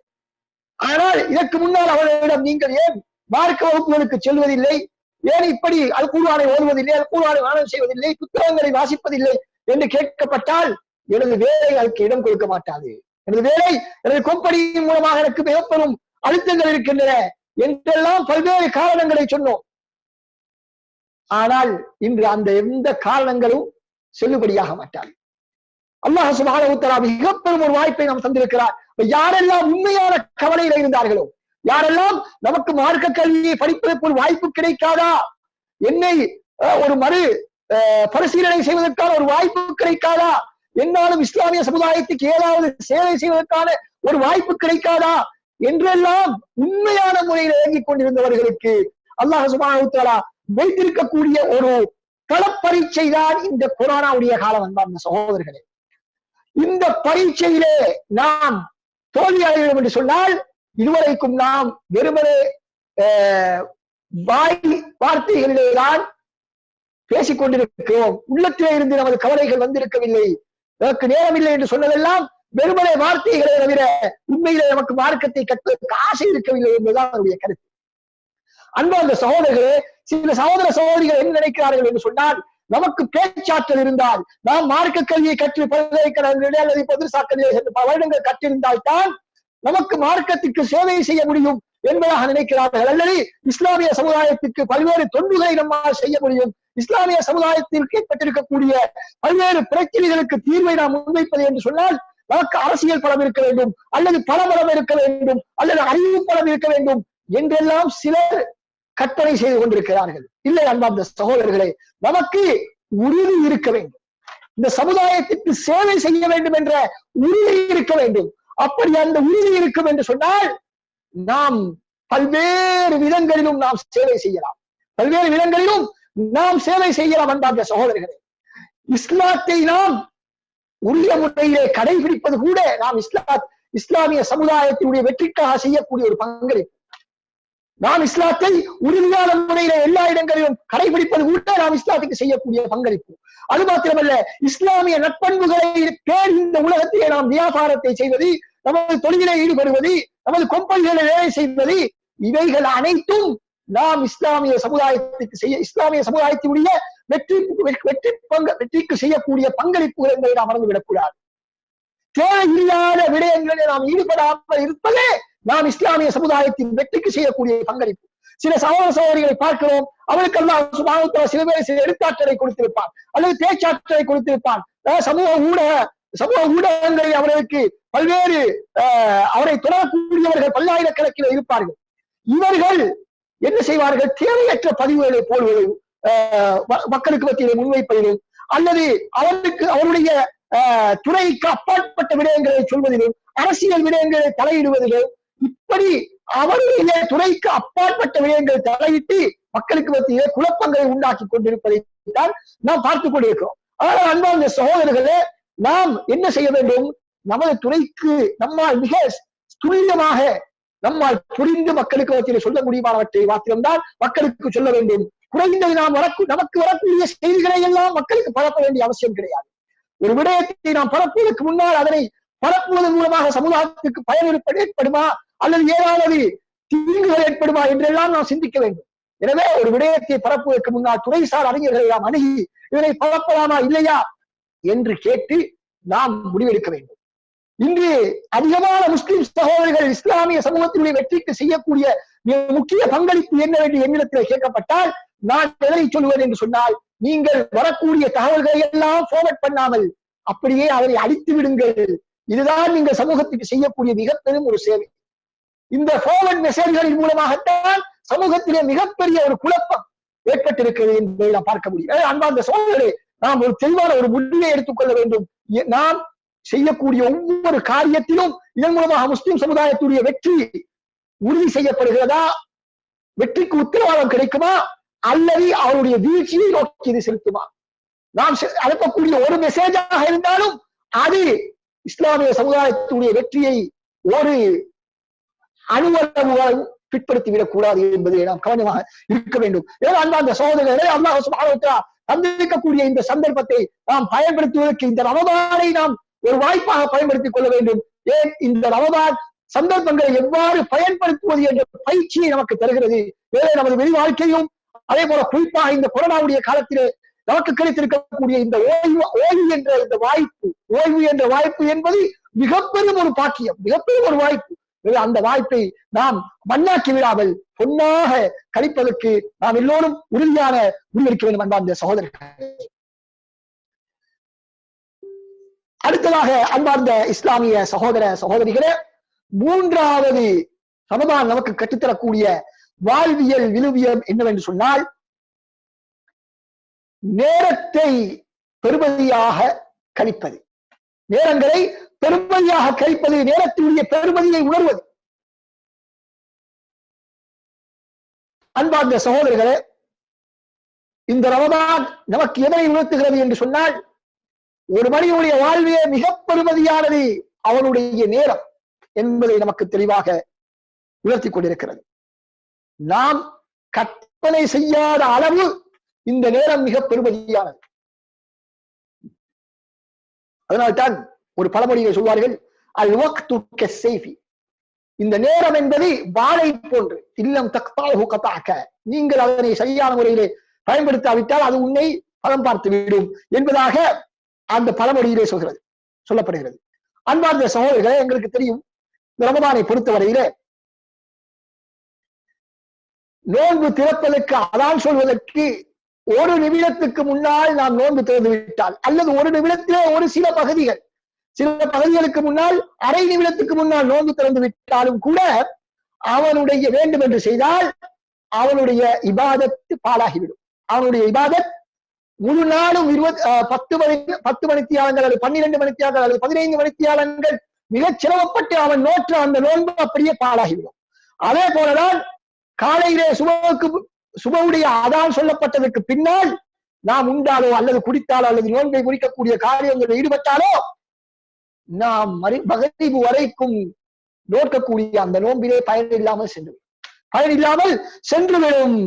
ஆனால் இதற்கு முன்னால் அவர்களிடம் நீங்கள் ஏன் மார்க்க வகுப்புகளுக்கு செல்வதில்லை, ஏன் இப்படி அல் குர்ஆனை ஓதுவதில்லை, அல் குர்ஆனை வானம் செய்வதில்லை, புத்தகங்களை வாசிப்பதில்லை என்று கேட்கப்பட்டால் எனது வேலை அதற்கு இடம் கொடுக்க மாட்டாது. எனது வேலை, எனது கொப்படியின் மூலமாக எனக்கு மிகப்பெரும் அழுத்தங்கள் இருக்கின்றன என்றெல்லாம் பல்வேறு காரணங்களை சொன்னோம். ஆனால் இன்று அந்த எந்த காரணங்களும் செல்லுபடியாக மாட்டாது. அல்லாஹ் சுப்ஹானஹு வ தஆலா மிகப்பெரும் ஒரு வாய்ப்பை நாம் தந்திருக்கிறார். யாரெல்லாம் உண்மையான கவலையில இருந்தார்களோ, யாரெல்லாம் நமக்கு மார்க்க கல்வியை படிப்பதற்கு ஒரு வாய்ப்பு கிடைக்காதா, என்னை ஒரு மறு பரிசீலனை செய்வதற்கான ஒரு வாய்ப்பு கிடைக்காதா, என்னாலும் இஸ்லாமிய சமுதாயத்துக்கு ஏதாவது சேவை செய்வதற்கான ஒரு வாய்ப்பு கிடைக்காதா என்றெல்லாம் உண்மையான முறையில் இயங்கிக் கொண்டிருந்தவர்களுக்கு அல்லாஹ் சுப்ஹானஹு வ தஆலா வைத்திருக்கக்கூடிய ஒரு களப்பரீட்சை தான் இந்த கொரோனாவுடைய காலம். அன்பார்ந்த சகோதரர்களே, இந்த பரீட்சையிலே நாம் தோல்வி அடைகிறோம் என்று சொன்னால் இதுவரைக்கும் நாம் வெறுமனே வார்த்தைகளிலே தான் பேசிக் கொண்டிருக்கிறோம். உள்ளத்திலே இருந்து நமது கவலைகள் வந்திருக்கவில்லை, நமக்கு நேரமில்லை என்று சொன்னதெல்லாம் வெறுமனே வார்த்தைகளை தவிர உண்மையிலே நமக்கு மார்க்கத்தை கற்பதற்கு ஆசை இருக்கவில்லை என்பதுதான் அவருடைய கருத்து. அன்பார்ந்த சகோதரர்களே, சில சகோதர சகோதரிகள் என்ன நினைக்கிறார்கள் என்று சொன்னால், நமக்கு பேச்சாற்றல் இருந்தால், நாம் மார்க்க கல்வியை கற்று பல்கலைக்கழகங்களிலே அல்லது பொதுசாக்களிலே பல வருடங்கள் கற்றிருந்தால் தான் நமக்கு மார்க்கத்திற்கு சேவை செய்ய முடியும் என்பதாக நினைக்கிறார்கள். அல்லது இஸ்லாமிய சமுதாயத்திற்கு பல்வேறு தொண்டுகளை நம்மால் செய்ய முடியும், இஸ்லாமிய சமுதாயத்திற்கு ஏற்பட்டிருக்கக்கூடிய பல்வேறு பிரச்சனைகளுக்கு தீர்வை நாம் முன்வைப்பது என்று சொன்னால் நமக்கு அரசியல் பலம் இருக்க வேண்டும், அல்லது பலபலம் இருக்க வேண்டும், அல்லது அறிவு பலம் இருக்க வேண்டும் என்றெல்லாம் சிலர் கற்பனை செய்து கொண்டிருக்கிறார்கள். இல்லை அன்பார்ந்த சகோதரர்களே, நமக்கு உறுதி இருக்க வேண்டும், இந்த சமுதாயத்திற்கு சேவை செய்ய வேண்டும் என்ற உறுதி இருக்க வேண்டும். அப்படி அந்த உறுதி இருக்கும் என்று சொன்னால் நாம் பல்வேறு விதங்களிலும் நாம் சேவை செய்யலாம், பல்வேறு விதங்களிலும் நாம் சேவை செய்யலாம். அன்பார்ந்த சகோதரர்களே, இஸ்லாத்தை நாம் உரிய முறையிலே கடைபிடிப்பது கூட நாம் இஸ்லாமிய சமுதாயத்தினுடைய வெற்றிக்காக செய்யக்கூடிய ஒரு பங்களிப்பு. நாம் இஸ்லாத்தை உறுதியான முறையில எல்லா இடங்களிலும் கடைபிடிப்பது கூட நாம் இஸ்லாத்துக்கு செய்யக்கூடிய பங்களிப்பு. அது மாத்திரமல்ல, இஸ்லாமிய நட்பண்புகளை பேர் இந்த உலகத்திலே நாம் வியாபாரத்தை செய்வது, நமது தொழிலை ஈடுபடுவது, நமது கொம்பல்களை வேலை செய்வது, இவைகள் அனைத்தும் நாம் இஸ்லாமிய சமுதாயத்துக்கு இஸ்லாமிய சமுதாயத்தினுடைய வெற்றிக்கு செய்யக்கூடிய பங்களிப்புகள் என்பதை நாம் மறந்துவிடக்கூடாது. தேவையில்லாத விடயங்களில் நாம் ஈடுபடாமல் இருப்பதே நாம் இஸ்லாமிய சமுதாயத்தின் வெற்றிக்கு செய்யக்கூடிய பங்களிப்பு. சில சகோதர சகோதரிகளை பார்க்கிறோம், அவருக்கு அல்லாஹ் சுப்ஹானஹு வ தஆலா சில பேர் சில எழுத்தாற்றலை கொடுத்திருப்பான், அல்லது பேச்சாற்றலை கொடுத்திருப்பான். சமூக ஊடகங்களில் அவர்களுக்கு பல்வேறு அவரை தொடரக்கூடியவர்கள் பல்லாயிரக்கணக்கில் இருப்பார்கள். இவர்கள் என்ன செய்வார்கள், தேவையற்ற பதிவுகளை போடுவதும் மக்களுக்கு மத்தியில் முன்வைப்பதிலும், அல்லது அவருடைய துறைக்கு அப்பாற்பட்ட விடயங்களை சொல்வதிலும், அரசியல் விடயங்களை தலையிடுவதிலும், இப்படி அவருடைய துறைக்கு அப்பாற்பட்ட விடயங்களை தலையிட்டு மக்களுக்கு மத்தியிலே குழப்பங்களை உண்டாக்கி கொண்டிருப்பதை தான் நாம் பார்த்துக் கொண்டிருக்கிறோம். ஆனால் அன்பார்ந்த சகோதரர்களே, நாம் என்ன செய்ய வேண்டும், நமது துறைக்கு நம்மால் மிக துல்லியமாக நம்மால் புரிந்து மக்களுக்கு மத்தியிலே சொல்ல முடியுமானவற்றை மாத்திரம்தான் மக்களுக்கு சொல்ல வேண்டும். குறைந்தது நமக்கு வரக்கூடிய செய்திகளை எல்லாம் மக்களுக்கு பரப்ப வேண்டிய அவசியம் கிடையாது. ஒரு விடயத்தை நாம் பரப்புவதற்கு முன்னால் அதனை பரப்புவதன் மூலமாக சமுதாயத்துக்கு பயன் ஏற்படுமா, அல்லது ஏதாவது தீங்குகள் ஏற்படுமா என்றெல்லாம் நாம் சிந்திக்க வேண்டும். எனவே ஒரு விடயத்தை பரப்புவதற்கு முன்னால் துறைசார் அறிஞர்களை நாம் அணுகி இதனை பரப்பலாமா இல்லையா, என்று கேட்டு நாம் முடிவெடுக்க வேண்டும். இன்று அதிகமான முஸ்லிம் சகோதரர்கள் இஸ்லாமிய சமூகத்தினுடைய வெற்றிக்கு செய்யக்கூடிய முக்கிய பங்களிப்பு என்ன என்று என்னிடத்தில் கேட்கப்பட்டால் நான் எதனை சொல்லுவேன் என்று சொன்னால், நீங்கள் வரக்கூடிய தகவல்களை எல்லாம் ஃபார்வர்ட் பண்ணாமல் அப்படியே அவரை அழித்து விடுங்கள். இதுதான் நீங்கள் சமூகத்துக்கு செய்யக்கூடிய மிக பெரும் ஒரு சேவை. இந்த ஃபார்வர்ட் மெசேஜ்களின் மூலமாகத்தான் சமூகத்திலே மிகப்பெரிய ஒரு குழப்பம் ஏற்பட்டிருக்கிறது என்பதை நாம் பார்க்க முடியும். அன்பார்ந்த சோழர்களே, நாம் ஒரு தெளிவான ஒரு முடிவை எடுத்துக்கொள்ள வேண்டும். நாம் செய்யக்கூடிய ஒவ்வொரு காரியத்திலும் இதன் மூலமாக முஸ்லிம் சமுதாயத்துடைய வெற்றி உறுதி செய்யப்படுகிறதா, வெற்றிக்கு உத்தரவாதம் கிடைக்குமா, அல்லது அவருடைய வீழ்ச்சியை நோக்கி இது செலுத்துமா? நாம் அனுப்பக்கூடிய ஒரு மெசேஜாக இருந்தாலும் அது இஸ்லாமிய சமுதாயத்துடைய வெற்றியை ஒரு அணுவளவு பிற்படுத்திவிடக் கூடாது என்பதை நாம் கவனமாக இருக்க வேண்டும். ஏன்னா அந்த சகோதரர்களை அல்லாஹ் சுப்ஹானஹு வ தஆலா தந்திருக்கக்கூடிய இந்த சந்தர்ப்பத்தை நாம் பயன்படுத்துவதற்கு இந்த ரமதானை நாம் ஒரு வாய்ப்பாக பயன்படுத்திக் கொள்ள வேண்டும். ஏன் இந்த ரமதான் சந்தர்ப்பங்களை எவ்வாறு பயன்படுத்துவது என்ற பயிற்சியை நமக்கு தருகிறது. நமது வெளி வாழ்க்கையும் அதே போல குறிப்பாக இந்த கொரோனாவுடைய காலத்திலே நமக்கு கிடைத்திருக்கக்கூடிய இந்த ஓய்வு என்ற இந்த வாய்ப்பு, ஓய்வு என்ற வாய்ப்பு என்பது மிகப்பெரும் ஒரு பாக்கியம், மிகப்பெரும் ஒரு வாய்ப்பு. அந்த வாய்ப்பை நாம் மண்ணாக்கி விடாமல் பொன்னாக கழிப்பதற்கு நாம் எல்லோரும் உறுதியான முடிவெடுக்க வேண்டும் அன்பார்ந்த சகோதரர்கள். அடுத்ததாக அன்பார்ந்த இஸ்லாமிய சகோதர சகோதரிகளே, மூன்றாவது ரமதான் நமக்கு கற்றுத்தரக்கூடிய வாழ்வியல் விழுவியம் என்னவென்று சொன்னால், நேரத்தை பெருமதியாக கழிப்பது. நேரங்களை பெருமதியாக கழிப்பது, நேரத்தினுடைய பெருமதியை உணர்வது. அன்பார்ந்த சகோதரர்களே, இந்த ரமதான் நமக்கு எதனை உணர்த்துகிறது என்று சொன்னால், ஒரு மனிதனுடைய வாழ்வே மிக பெருமதியானது அவனுடைய நேரம் என்பதை நமக்கு தெளிவாக உணர்த்தி கொண்டிருக்கிறது. நாம் கற்பனை செய்யாத அளவு இந்த நேரம் மிக பெருமதியானது. அதனால்தான் ஒரு பழமொழியை சொல்வார்கள், அல் வக்து கஸ்ஸைஃபி, இந்த நேரம் என்பது வாளை போன்று, இல்லம் தக்தாஹு கதாக்க, நீங்கள் அதனை சரியான முறையிலே பயன்படுத்தாவிட்டால் அது உன்னை பலம் பார்த்து விடும் என்பதாக அந்த பழமொழியிலே சொல்லப்படுகிறது. அன்பார்ந்த சகோதரர்களே, எங்களுக்கு தெரியும் இந்த ரமதானை பொறுத்தவரையிலே நோன்பு திறப்பதற்கு அதான் சொல்வதற்கு ஒரு நிமிடத்துக்கு முன்னால் நாம் நோன்பு திறந்து விட்டால், அல்லது ஒரு நிமிடத்திலே ஒரு சில பகுதிகளுக்கு முன்னால் அரை நிமிடத்துக்கு முன்னால் நோன்பு திறந்து விட்டாலும் கூட அவனுடைய வேண்டும் என்று செய்தால் அவனுடைய இபாதத்து பாழாகிவிடும். அவனுடைய இபாதத் முழு நாளும் 10 மணித்தியாலங்கள் அல்லது 12 மணித்தியாலங்கள் அல்லது 15 மணித்தியாலங்கள் மிகச் சிரமப்பட்டு அவன் நோற்ற அந்த நோன்பு அப்படியே பாழாகிவிடும். அதே போலதான் காலையிலே சுபவுடைய அதான் சொல்லப்பட்டதற்கு பின்னால் நாம் உண்டாலோ அல்லது குடித்தாலோ அல்லது நோன்பை முடிக்கக்கூடிய காரியங்களில் ஈடுபட்டாலோ நாம் மகரிபு வரைக்கும் நோக்கக்கூடிய அந்த நோன்பிலே பயனில்லாமல் சென்றுவிடும்.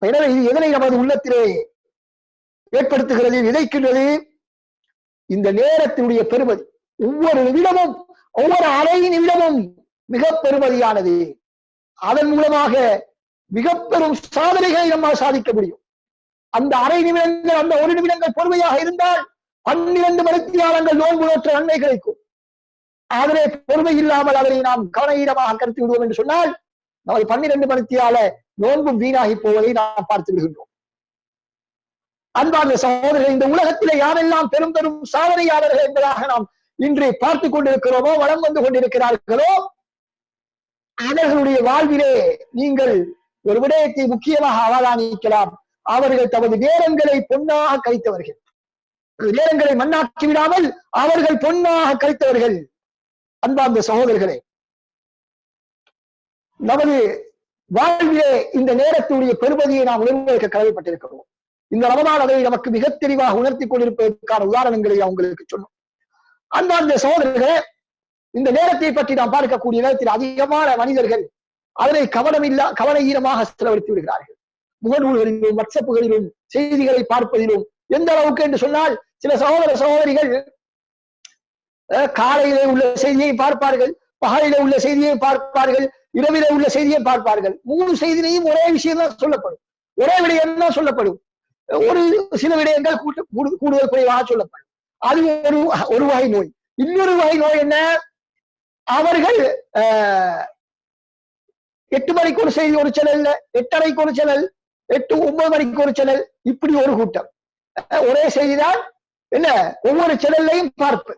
எனவே இது எதனை நமது உள்ளத்திலே ஏற்படுத்துகிறது, விதைக்கின்றது? இந்த நேரத்தினுடைய பெருமதி. ஒவ்வொரு நிமிடமும், ஒவ்வொரு அரை நிமிடமும் மிக பெருமதியானது. அதன் மூலமாக மிக பெரும் சாதனைகளை நம்மால் சாதிக்க முடியும். அந்த அரை நிமிடங்கள், அந்த ஒரு நிமிடங்கள் பொறுமையாக இருந்தால் 12 மணித்தியாலங்கள் நோன்பு நோற்ற நன்மை கிடைக்கும். அதனை பொறுமை இல்லாமல் அதனை நாம் கவனஈனமாக கருத்து விடுவோம் என்று சொன்னால் நமது 12 மணித்தியால நோன்பும் வீணாகி போவதை நாம் பார்த்து விடுகின்றோம். அன்பார்ந்த சகோதரர்கள், இந்த உலகத்திலே யாரெல்லாம் பெரும் பெரும் சாதனையாளர்கள் என்பதாக நாம் இன்று பார்த்துக் கொண்டிருக்கிறோமோ, வளம் வந்து கொண்டிருக்கிறார்களோ, அவர்களுடைய வாழ்விலே நீங்கள் ஒரு விடயத்தை முக்கியமாக அவதானிக்கலாம். அவர்கள் தமது நேரங்களை பொன்னாக கழித்தவர்கள், நேரங்களை மண்ணாக்கி விடாமல் அவர்கள் பொன்னாக கழித்தவர்கள். அன்பார்ந்த சகோதரர்களே, நமது வாழ்விலே இந்த நேரத்துடைய பெருமதியை நாம் உணர்வதற்கு கடமைப்பட்டிருக்கிறோம். இந்த ரமதான் அதை நமக்கு மிக தெளிவாக உணர்த்தி கொண்டிருப்பதற்கான உதாரணங்களை உங்களுக்கு சொன்னோம். அன்பார்ந்த சகோதரர்களே, இந்த நேரத்தை பற்றி நாம் பார்க்கக்கூடிய நேரத்தில் அதிகமான மனிதர்கள் அதனை கவன ஈனமாக செலவழித்து விடுகிறார்கள். முகநூல்களிலும் வாட்ஸ்அப்புகளிலும் செய்திகளை பார்ப்பதிலும் எந்த அளவுக்கு என்று சொன்னால், சில சகோதரிகள் காலையிலே உள்ள செய்தியை பார்ப்பார்கள், பகலிலே உள்ள செய்தியை பார்ப்பார்கள், இரவிலே உள்ள செய்தியை பார்ப்பார்கள். 3 செய்தியையும் ஒரே விஷயம் தான் சொல்லப்படும், ஒரே விடயம் தான் சொல்லப்படும். ஒரு சில விடயங்கள் கூடுதல் குறைவாக சொல்லப்படும். அது ஒரு வகை நோய். இன்னொரு வகை நோய் என்ன? அவர்கள் 8 மணிக்கு ஒரு செய்தி ஒரு சேனல், 8:30 ஒரு சேனல், 8-9 மணிக்கு ஒரு சேனல், இப்படி ஒரு கூட்டம். ஒரே செய்திதான் என்ன ஒவ்வொரு சேனல்லையும் பார்ப்பு.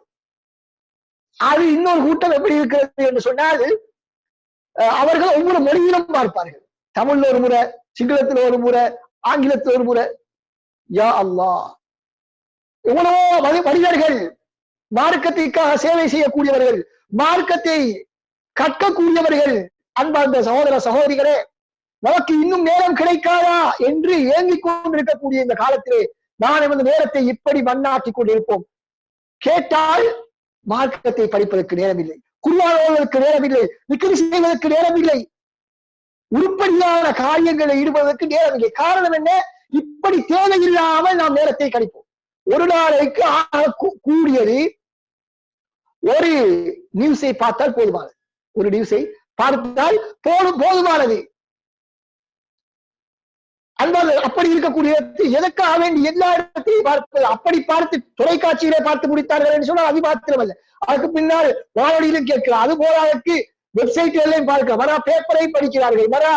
அது இன்னொரு கூட்டம் எப்படி இருக்கிறது என்று சொன்னால், அவர்கள் ஒவ்வொரு மொழியிலும் பார்ப்பார்கள். தமிழ்ல ஒரு முறை, சிங்களத்தில் ஒரு முறை, ஆங்கிலத்தில் ஒரு முறை. யா அல்லாஹ், எவ்வளவோ மனிதர்கள் மார்க்கத்திற்காக சேவை செய்யக்கூடியவர்கள், மார்க்கத்தை கற்கக்கூடியவர்கள். அன்பார்ந்த சகோதர சகோதரிகளே, நமக்கு இன்னும் நேரம் கிடைக்காதா என்று ஏங்கிக் கொண்டிருக்கக்கூடிய இந்த காலத்திலே நான் எமது நேரத்தை இப்படி மண்ணாக்கிக் கொண்டிருப்போம். கேட்டால் மார்க்கத்தை படிப்பதற்கு நேரமில்லை, குர்ஆன் ஓதுவதற்கு நேரமில்லை, திக்ர் செய்வதற்கு நேரமில்லை, உருப்படியான காரியங்களை ஈடுபடுவதற்கு நேரமில்லை. காரணம் என்ன? இப்படி தேவையில்லாமல் நாம் நேரத்தை கழிப்போம். ஒரு நாளைக்கு கூடியது ஒரு நியூஸை பார்த்தால் போதுமானது, ஒரு நியூஸை பார்த்தால் போதுமானது. அன்பால் அப்படி இருக்கக்கூடிய எதற்காக வேண்டி எல்லா இடத்தையும் பார்ப்பது? அப்படி பார்த்து தொலைக்காட்சியிலே பார்த்து முடித்தார்கள் என்று சொன்னால் அது மாத்திரமல்ல, அதுக்கு பின்னால் வானொலியிலும் கேட்கிறார். அது போல அதற்கு வெப்சைட்களையும் பார்க்க வரா, பேப்பரை படிக்கிறார்கள், வரா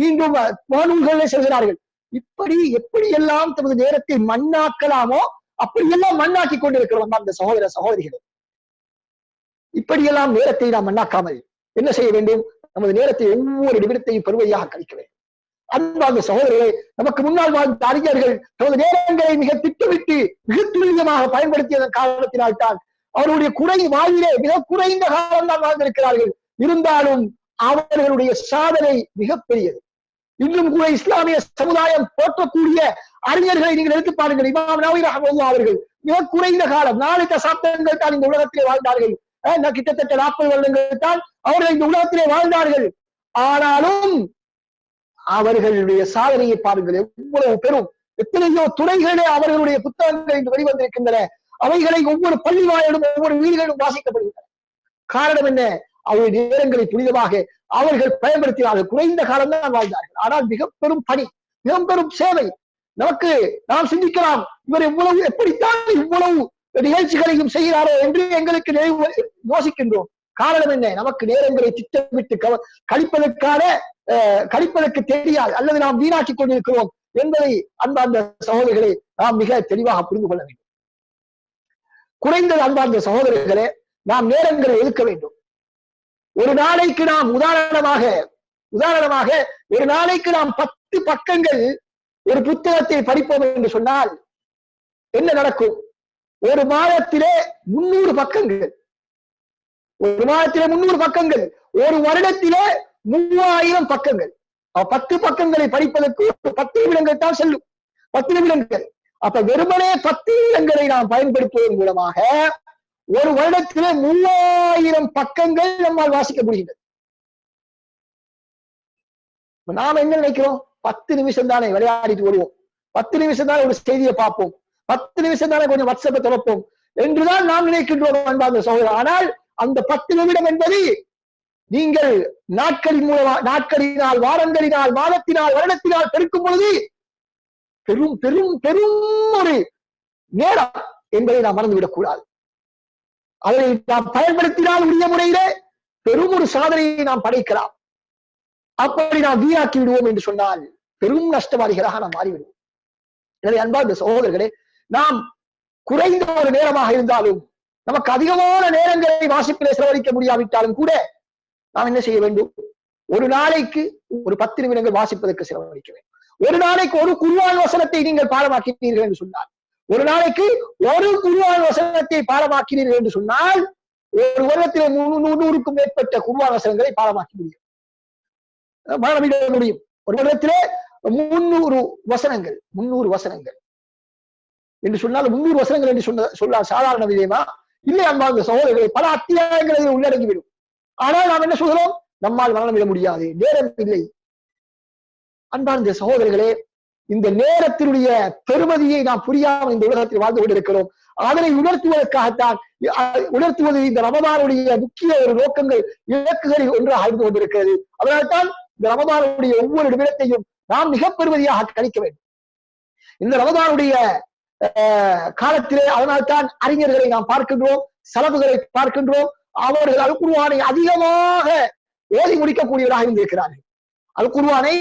மீண்டும் வானூல்களை செல்கிறார்கள். இப்படி எப்படி எல்லாம் தமது நேரத்தை மண்ணாக்கலாமோ அப்படியெல்லாம் மண்ணாக்கி கொண்டிருக்கிறோம் அந்த சகோதர சகோதரிகள். இப்படியெல்லாம் நேரத்தை நாம் மண்ணாக்காமல் என்ன செய்ய வேண்டும்? நமது நேரத்தை ஒவ்வொரு நிமிடத்தையும் பெருமையாக கழிக்க வேண்டும். அன்பார்ந்த சகோதரர்களை, நமக்கு முன்னால் வாழ்ந்த அறிஞர்கள் தமது நேரங்களை மிக திட்டமிட்டு மிக துரிதமாக பயன்படுத்தியதன் காரணத்தினால்தான் அவருடைய வாழ்விலே மிக குறைந்த காலம் தான் வாழ்ந்திருக்கிறார்கள். இருந்தாலும் அவர்களுடைய சாதனை மிகப்பெரியது. இன்னும் கூட இஸ்லாமிய சமுதாயம் போற்றக்கூடிய அறிஞர்களை நீங்கள் எடுத்து பாருங்கள். இமாம் நவவி ரஹ்மத்துல்லாஹி அவர்கள் மிக குறைந்த காலம், 4 தசாப்தங்கள் தான் இந்த உலகத்திலே வாழ்ந்தார்கள். கிட்டத்தட்ட 40 வருடங்கள் தான் அவர்கள் இந்த உலகத்திலே வாழ்ந்தார்கள். ஆனாலும் அவர்களுடைய சாதனையை பாருங்கள், எவ்வளவு பெரும். எத்தனையோ துறைகளே அவர்களுடைய புத்தகங்கள் இன்று வெளிவந்திருக்கின்றன. அவைகளை ஒவ்வொரு பள்ளி வாயிலும் ஒவ்வொரு வீடுகளிலும் வாசிக்கப்படுகின்றன. காரணம் என்ன? அவருடைய நேரங்களை புனிதமாக அவர்கள் பயன்படுத்தினார்கள். குறைந்த காலம் தான் வாழ்ந்தார்கள், ஆனால் மிக பெரும் பணி, மிக பெரும் சேவை. நமக்கு நாம் சிந்திக்கலாம், இவர் எவ்வளவு எப்படித்தான் இவ்வளவு நிகழ்ச்சிகளையும் செய்கிறாரோ என்று எங்களுக்கு யோசிக்கின்றோம். காரணம் என்ன? நமக்கு நேரங்களை திட்டமிட்டு கழிப்பதற்கு தெரியாது, அல்லது நாம் வீணாக்கிக் கொண்டிருக்கிறோம் என்பதை அன்பார்ந்த சகோதரர்களை நாம் மிக தெளிவாக புரிந்து கொள்ள வேண்டும். குறைந்தது அன்பார்ந்த சகோதரர்களே, நாம் நேரங்களை ஒதுக்க வேண்டும். ஒரு நாளைக்கு நாம் உதாரணமாக ஒரு நாளைக்கு நாம் 10 பக்கங்கள் ஒரு புத்தகத்தை படிப்போம் என்று சொன்னால் என்ன நடக்கும்? ஒரு மாதத்திலே 300 பக்கங்கள், ஒரு மாதத்திலே 300 பக்கங்கள், ஒரு வருடத்திலே 3000 பக்கங்கள். 10 பக்கங்களை படிப்பதற்கு 10 நிமிடங்கள் தான் செல்லும், 10 நிமிடங்கள். அப்ப வெறுமனே 10 நிமிடங்களை நாம் பயன்படுத்துவதன் மூலமாக ஒரு வருடத்திலே 3000 பக்கங்கள் நம்மால் வாசிக்க முடிகிறது. நாம் என்ன நினைக்கிறோம்? 10 நிமிஷம் தானே விளையாடிட்டு வருவோம், 10 நிமிஷம் தானே ஒரு செய்தியை பார்ப்போம், 10 நிமிஷம் தானே கொஞ்சம் வாட்ஸ்அப்பை திறப்போம் என்றுதான் நாம் நினைக்கின்றோம் அன்பார்ந்த சகோதரர். ஆனால் அந்த 10 நிமிடம் என்பது நீங்கள் நாட்களினால், வாரங்களினால், மாதத்தினால், வருடத்தினால் பெருக்கும் பொழுது பெரும் பெரும் பெரும் ஒரு நேரம் என்பதை நாம் மறந்துவிடக் கூடாது. அதை நாம் பயன்படுத்தினால் உரிய முறையிலே பெரும் ஒரு சாதனையை நாம் படைக்கலாம். அப்படி நாம் வீணாக்கி விடுவோம் என்று சொன்னால் பெரும் நஷ்டவாதிகளாக நாம் மாறிவிடுவோம். எனவே அன்பார்ந்த சகோதரர்களே, நாம் குறைந்த ஒரு நேரமாக இருந்தாலும், நமக்கு அதிகமான நேரங்களை வாசிப்பிலே செலவழிக்க முடியாவிட்டாலும் கூட நாம் என்ன செய்ய வேண்டும்? ஒரு நாளைக்கு ஒரு 10 நிமிடங்கள் வாசிப்பதற்கு செலவழிக்க வேண்டும். ஒரு நாளைக்கு ஒரு குர்ஆன் வசனத்தை நீங்கள் பாடமாக்கினீர்கள் என்று சொன்னால், ஒரு நாளைக்கு ஒரு குர்ஆன் வசனத்தை பாடமாக்கினீர்கள் என்று சொன்னால், ஒரு வருடத்திலே 300க்கும் மேற்பட்ட குர்ஆன் வசனங்களை பாடமாக்கி முடியும், மனமிட முடியும். ஒரு வருடத்திலே 300 வசனங்கள், 300 வசனங்கள் என்று சொன்னால் 300 வசனங்கள் என்று சொன்னால் சாதாரண விதமா இல்லை அன்பார்ந்த சகோதரர்களை, பல அத்தியாயங்கள் உள்ளடங்கிவிடும். ஆனால் நாம் என்ன சொல்கிறோம்? நம்மால் மரணமிட முடியாது, நேரம் இல்லை. அன்பார்ந்த சகோதரர்களே, இந்த நேரத்தினுடைய பெருமதியை நாம் புரியாமல் இந்த உலகத்தில் வாழ்ந்து கொண்டிருக்கிறோம். அதனை உணர்த்துவது இந்த ரமதானுடைய முக்கிய ஒரு நோக்கங்கள், இலக்குகளில் ஒன்றாக இருந்து கொண்டிருக்கிறது. அதனால்தான் இந்த ரமதானுடைய ஒவ்வொரு நிமிடத்தையும் நாம் மிக பெருமதியாக கழிக்க வேண்டும். இந்த ரமதானுடைய காலத்திலே அதனால்தான் அறிஞர்களை நாம் பார்க்கின்றோம், சலபுகளை பார்க்கின்றோம். அவர்கள் அல் குர்ஆனை அதிகமாக ஓதி முடிக்கக்கூடியவராக இருந்திருக்கிறார்கள். அல் குர்ஆனை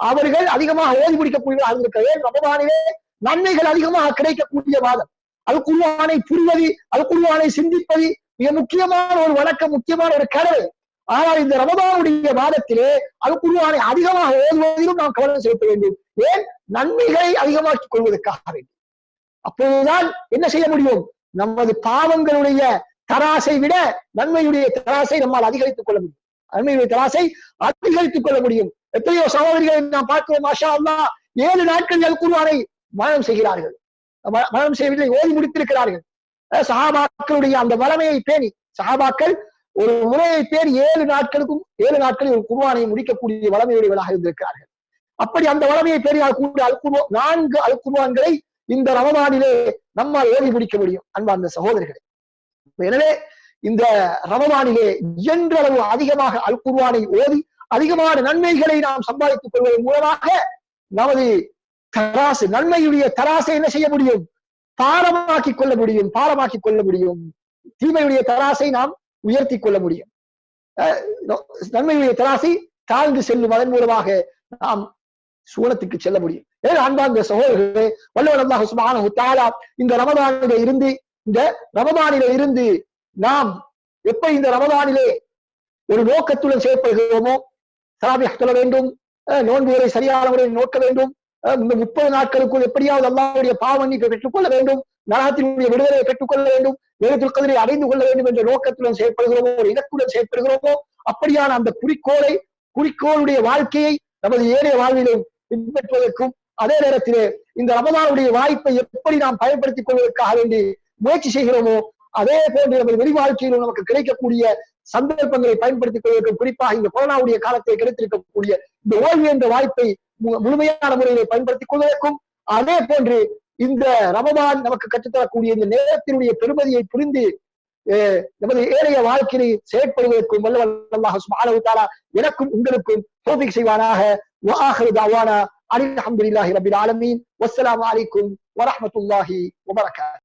அவர்கள் அதிகமாக ஓதி முடிக்கக்கூடியவராக இருந்திருக்கிறார்கள். ரமதானிலே நன்மைகள் அதிகமாக கிடைக்கக்கூடிய மாதம். அல் குர்ஆனை புரிவது, அல் குர்ஆனை சிந்திப்பது மிக முக்கியமான ஒரு வழக்கம், முக்கியமான ஒரு கடமை. ஆனால் இந்த ரமதானுடைய மாதத்திலே அல் குர்ஆனை அதிகமாக ஓதுவதிலும் நாம் கவனம் செலுத்த வேண்டும். ஏன்? நன்மைகளை அதிகமாக்கிக் கொள்வதற்காக வேண்டும். அப்போதுதான் என்ன செய்ய முடியும்? நமது பாவங்களுடைய தராசை விட நன்மையுடைய தராசை நம்மால் அதிகரித்துக் கொள்ள முடியும். நன்மையுடைய தராசை அதிகரித்துக் கொள்ள முடியும். எத்தனையோ சகோதரிகளை நாம் பார்க்கிறோம், மாஷா அல்லாஹ் 7 நாட்கள் அல் குர்ஆனை மரணம் செய்கிறார்கள், மரணம் செய்வதில்லை, ஓதி முடித்திருக்கிறார்கள். சஹாபாக்களுடைய அந்த வளமையை பேணி, சஹாபாக்கள் ஒரு முறையை பேர் 7 நாட்களில் ஒரு குர்ஆனை முடிக்கக்கூடிய வளமையுடையவர்களாக இருந்திருக்கிறார்கள். அப்படி அந்த வளமையை பேரினால் கூட 4 அல் குர்ஆன்களை இந்த ரமதானிலே நம்மால் ஓதி முடிக்க முடியும். அன்பார்ந்த சகோதரர்களே, எனவே இந்த ரமதானிலே இயன்றளவு அதிகமாக அல் குர்ஆனை ஓதி அதிகமான நன்மைகளை நாம் சம்பாதித்துக் கொள்வதன் மூலமாக நமது தராசு, நன்மையுடைய தராசை என்ன செய்ய முடியும்? பாரமாக்கிக் கொள்ள முடியும். தீமையுடைய தராசை நாம் உயர்த்தி கொள்ள முடியும். நன்மையுடைய தராசை தாழ்ந்து செல்லும், அதன் மூலமாக நாம் சூனத்துக்கு செல்ல முடியும். அன்பார்ந்த சகோதரர்களே, வல்லவன் அல்லாஹ் சுப்ஹானஹு வ தஆலா இந்த ரமதானிலே இருந்து நாம் எப்ப இந்த ரமதானிலே ஒரு நோக்கத்துடன் செயல்படுகிறோமோ, தராபீஹ் தொழ வேண்டும், நோன்புகளை சரியான முறையில் நோக்க வேண்டும், இந்த 30 நாட்களுக்குள் எப்படியாவது அல்லாஹ்வுடைய பாவ மன்னிப்பை பெற்றுக்கொள்ள வேண்டும், நரகத்தினுடைய விடுதலையை பெற்றுக்கொள்ள வேண்டும், லைலத்துல் கத்ரை அடைந்து கொள்ள வேண்டும் என்ற நோக்கத்துடன் செயல்படுகிறோமோ, ஒரு இலக்குடன் செயல்படுகிறோமோ, அப்படியான அந்த குறிக்கோளுடைய வாழ்க்கையை நமது ஏனைய வாழ்விலும் பின்பற்றுவதற்கும், அதே நேரத்திலே இந்த ரமதானுடைய வாய்ப்பை எப்படி நாம் பயன்படுத்திக் கொள்வதற்காக வேண்டி முயற்சி செய்கிறோமோ, அதே போன்று நமது வெளி வாழ்க்கையிலும் நமக்கு கிடைக்கக்கூடிய சந்தர்ப்பங்களை பயன்படுத்திக் கொள்வதற்கும், குறிப்பாக இந்த கொரோனாவுடைய காலத்தை கிடைத்திருக்கக்கூடிய இந்த ஓய்வு என்ற வாய்ப்பை முழுமையான முறையிலே பயன்படுத்திக் கொள்வதற்கும், அதே போன்று இந்த ரமதான் நமக்கு கற்றுத்தரக்கூடிய இந்த நேரத்தினுடைய பெருமதியை புரிந்து நமது ஏனைய வாழ்க்கையை செயற்படுவதற்கும் வல்லவன் அல்லாஹ் சுப்ஹானஹு வ தஆலா எனக்கும் உங்களுக்கும் தௌஃபீக் செய்வானாக. வஆகிரு தஅவானா அல்ஹம்துலில்லாஹி ரப்பில் ஆலமீன். வஸ்ஸலாமு அலைக்கும் வரஹ்மத்துல்லாஹி வபரகாத்துஹு.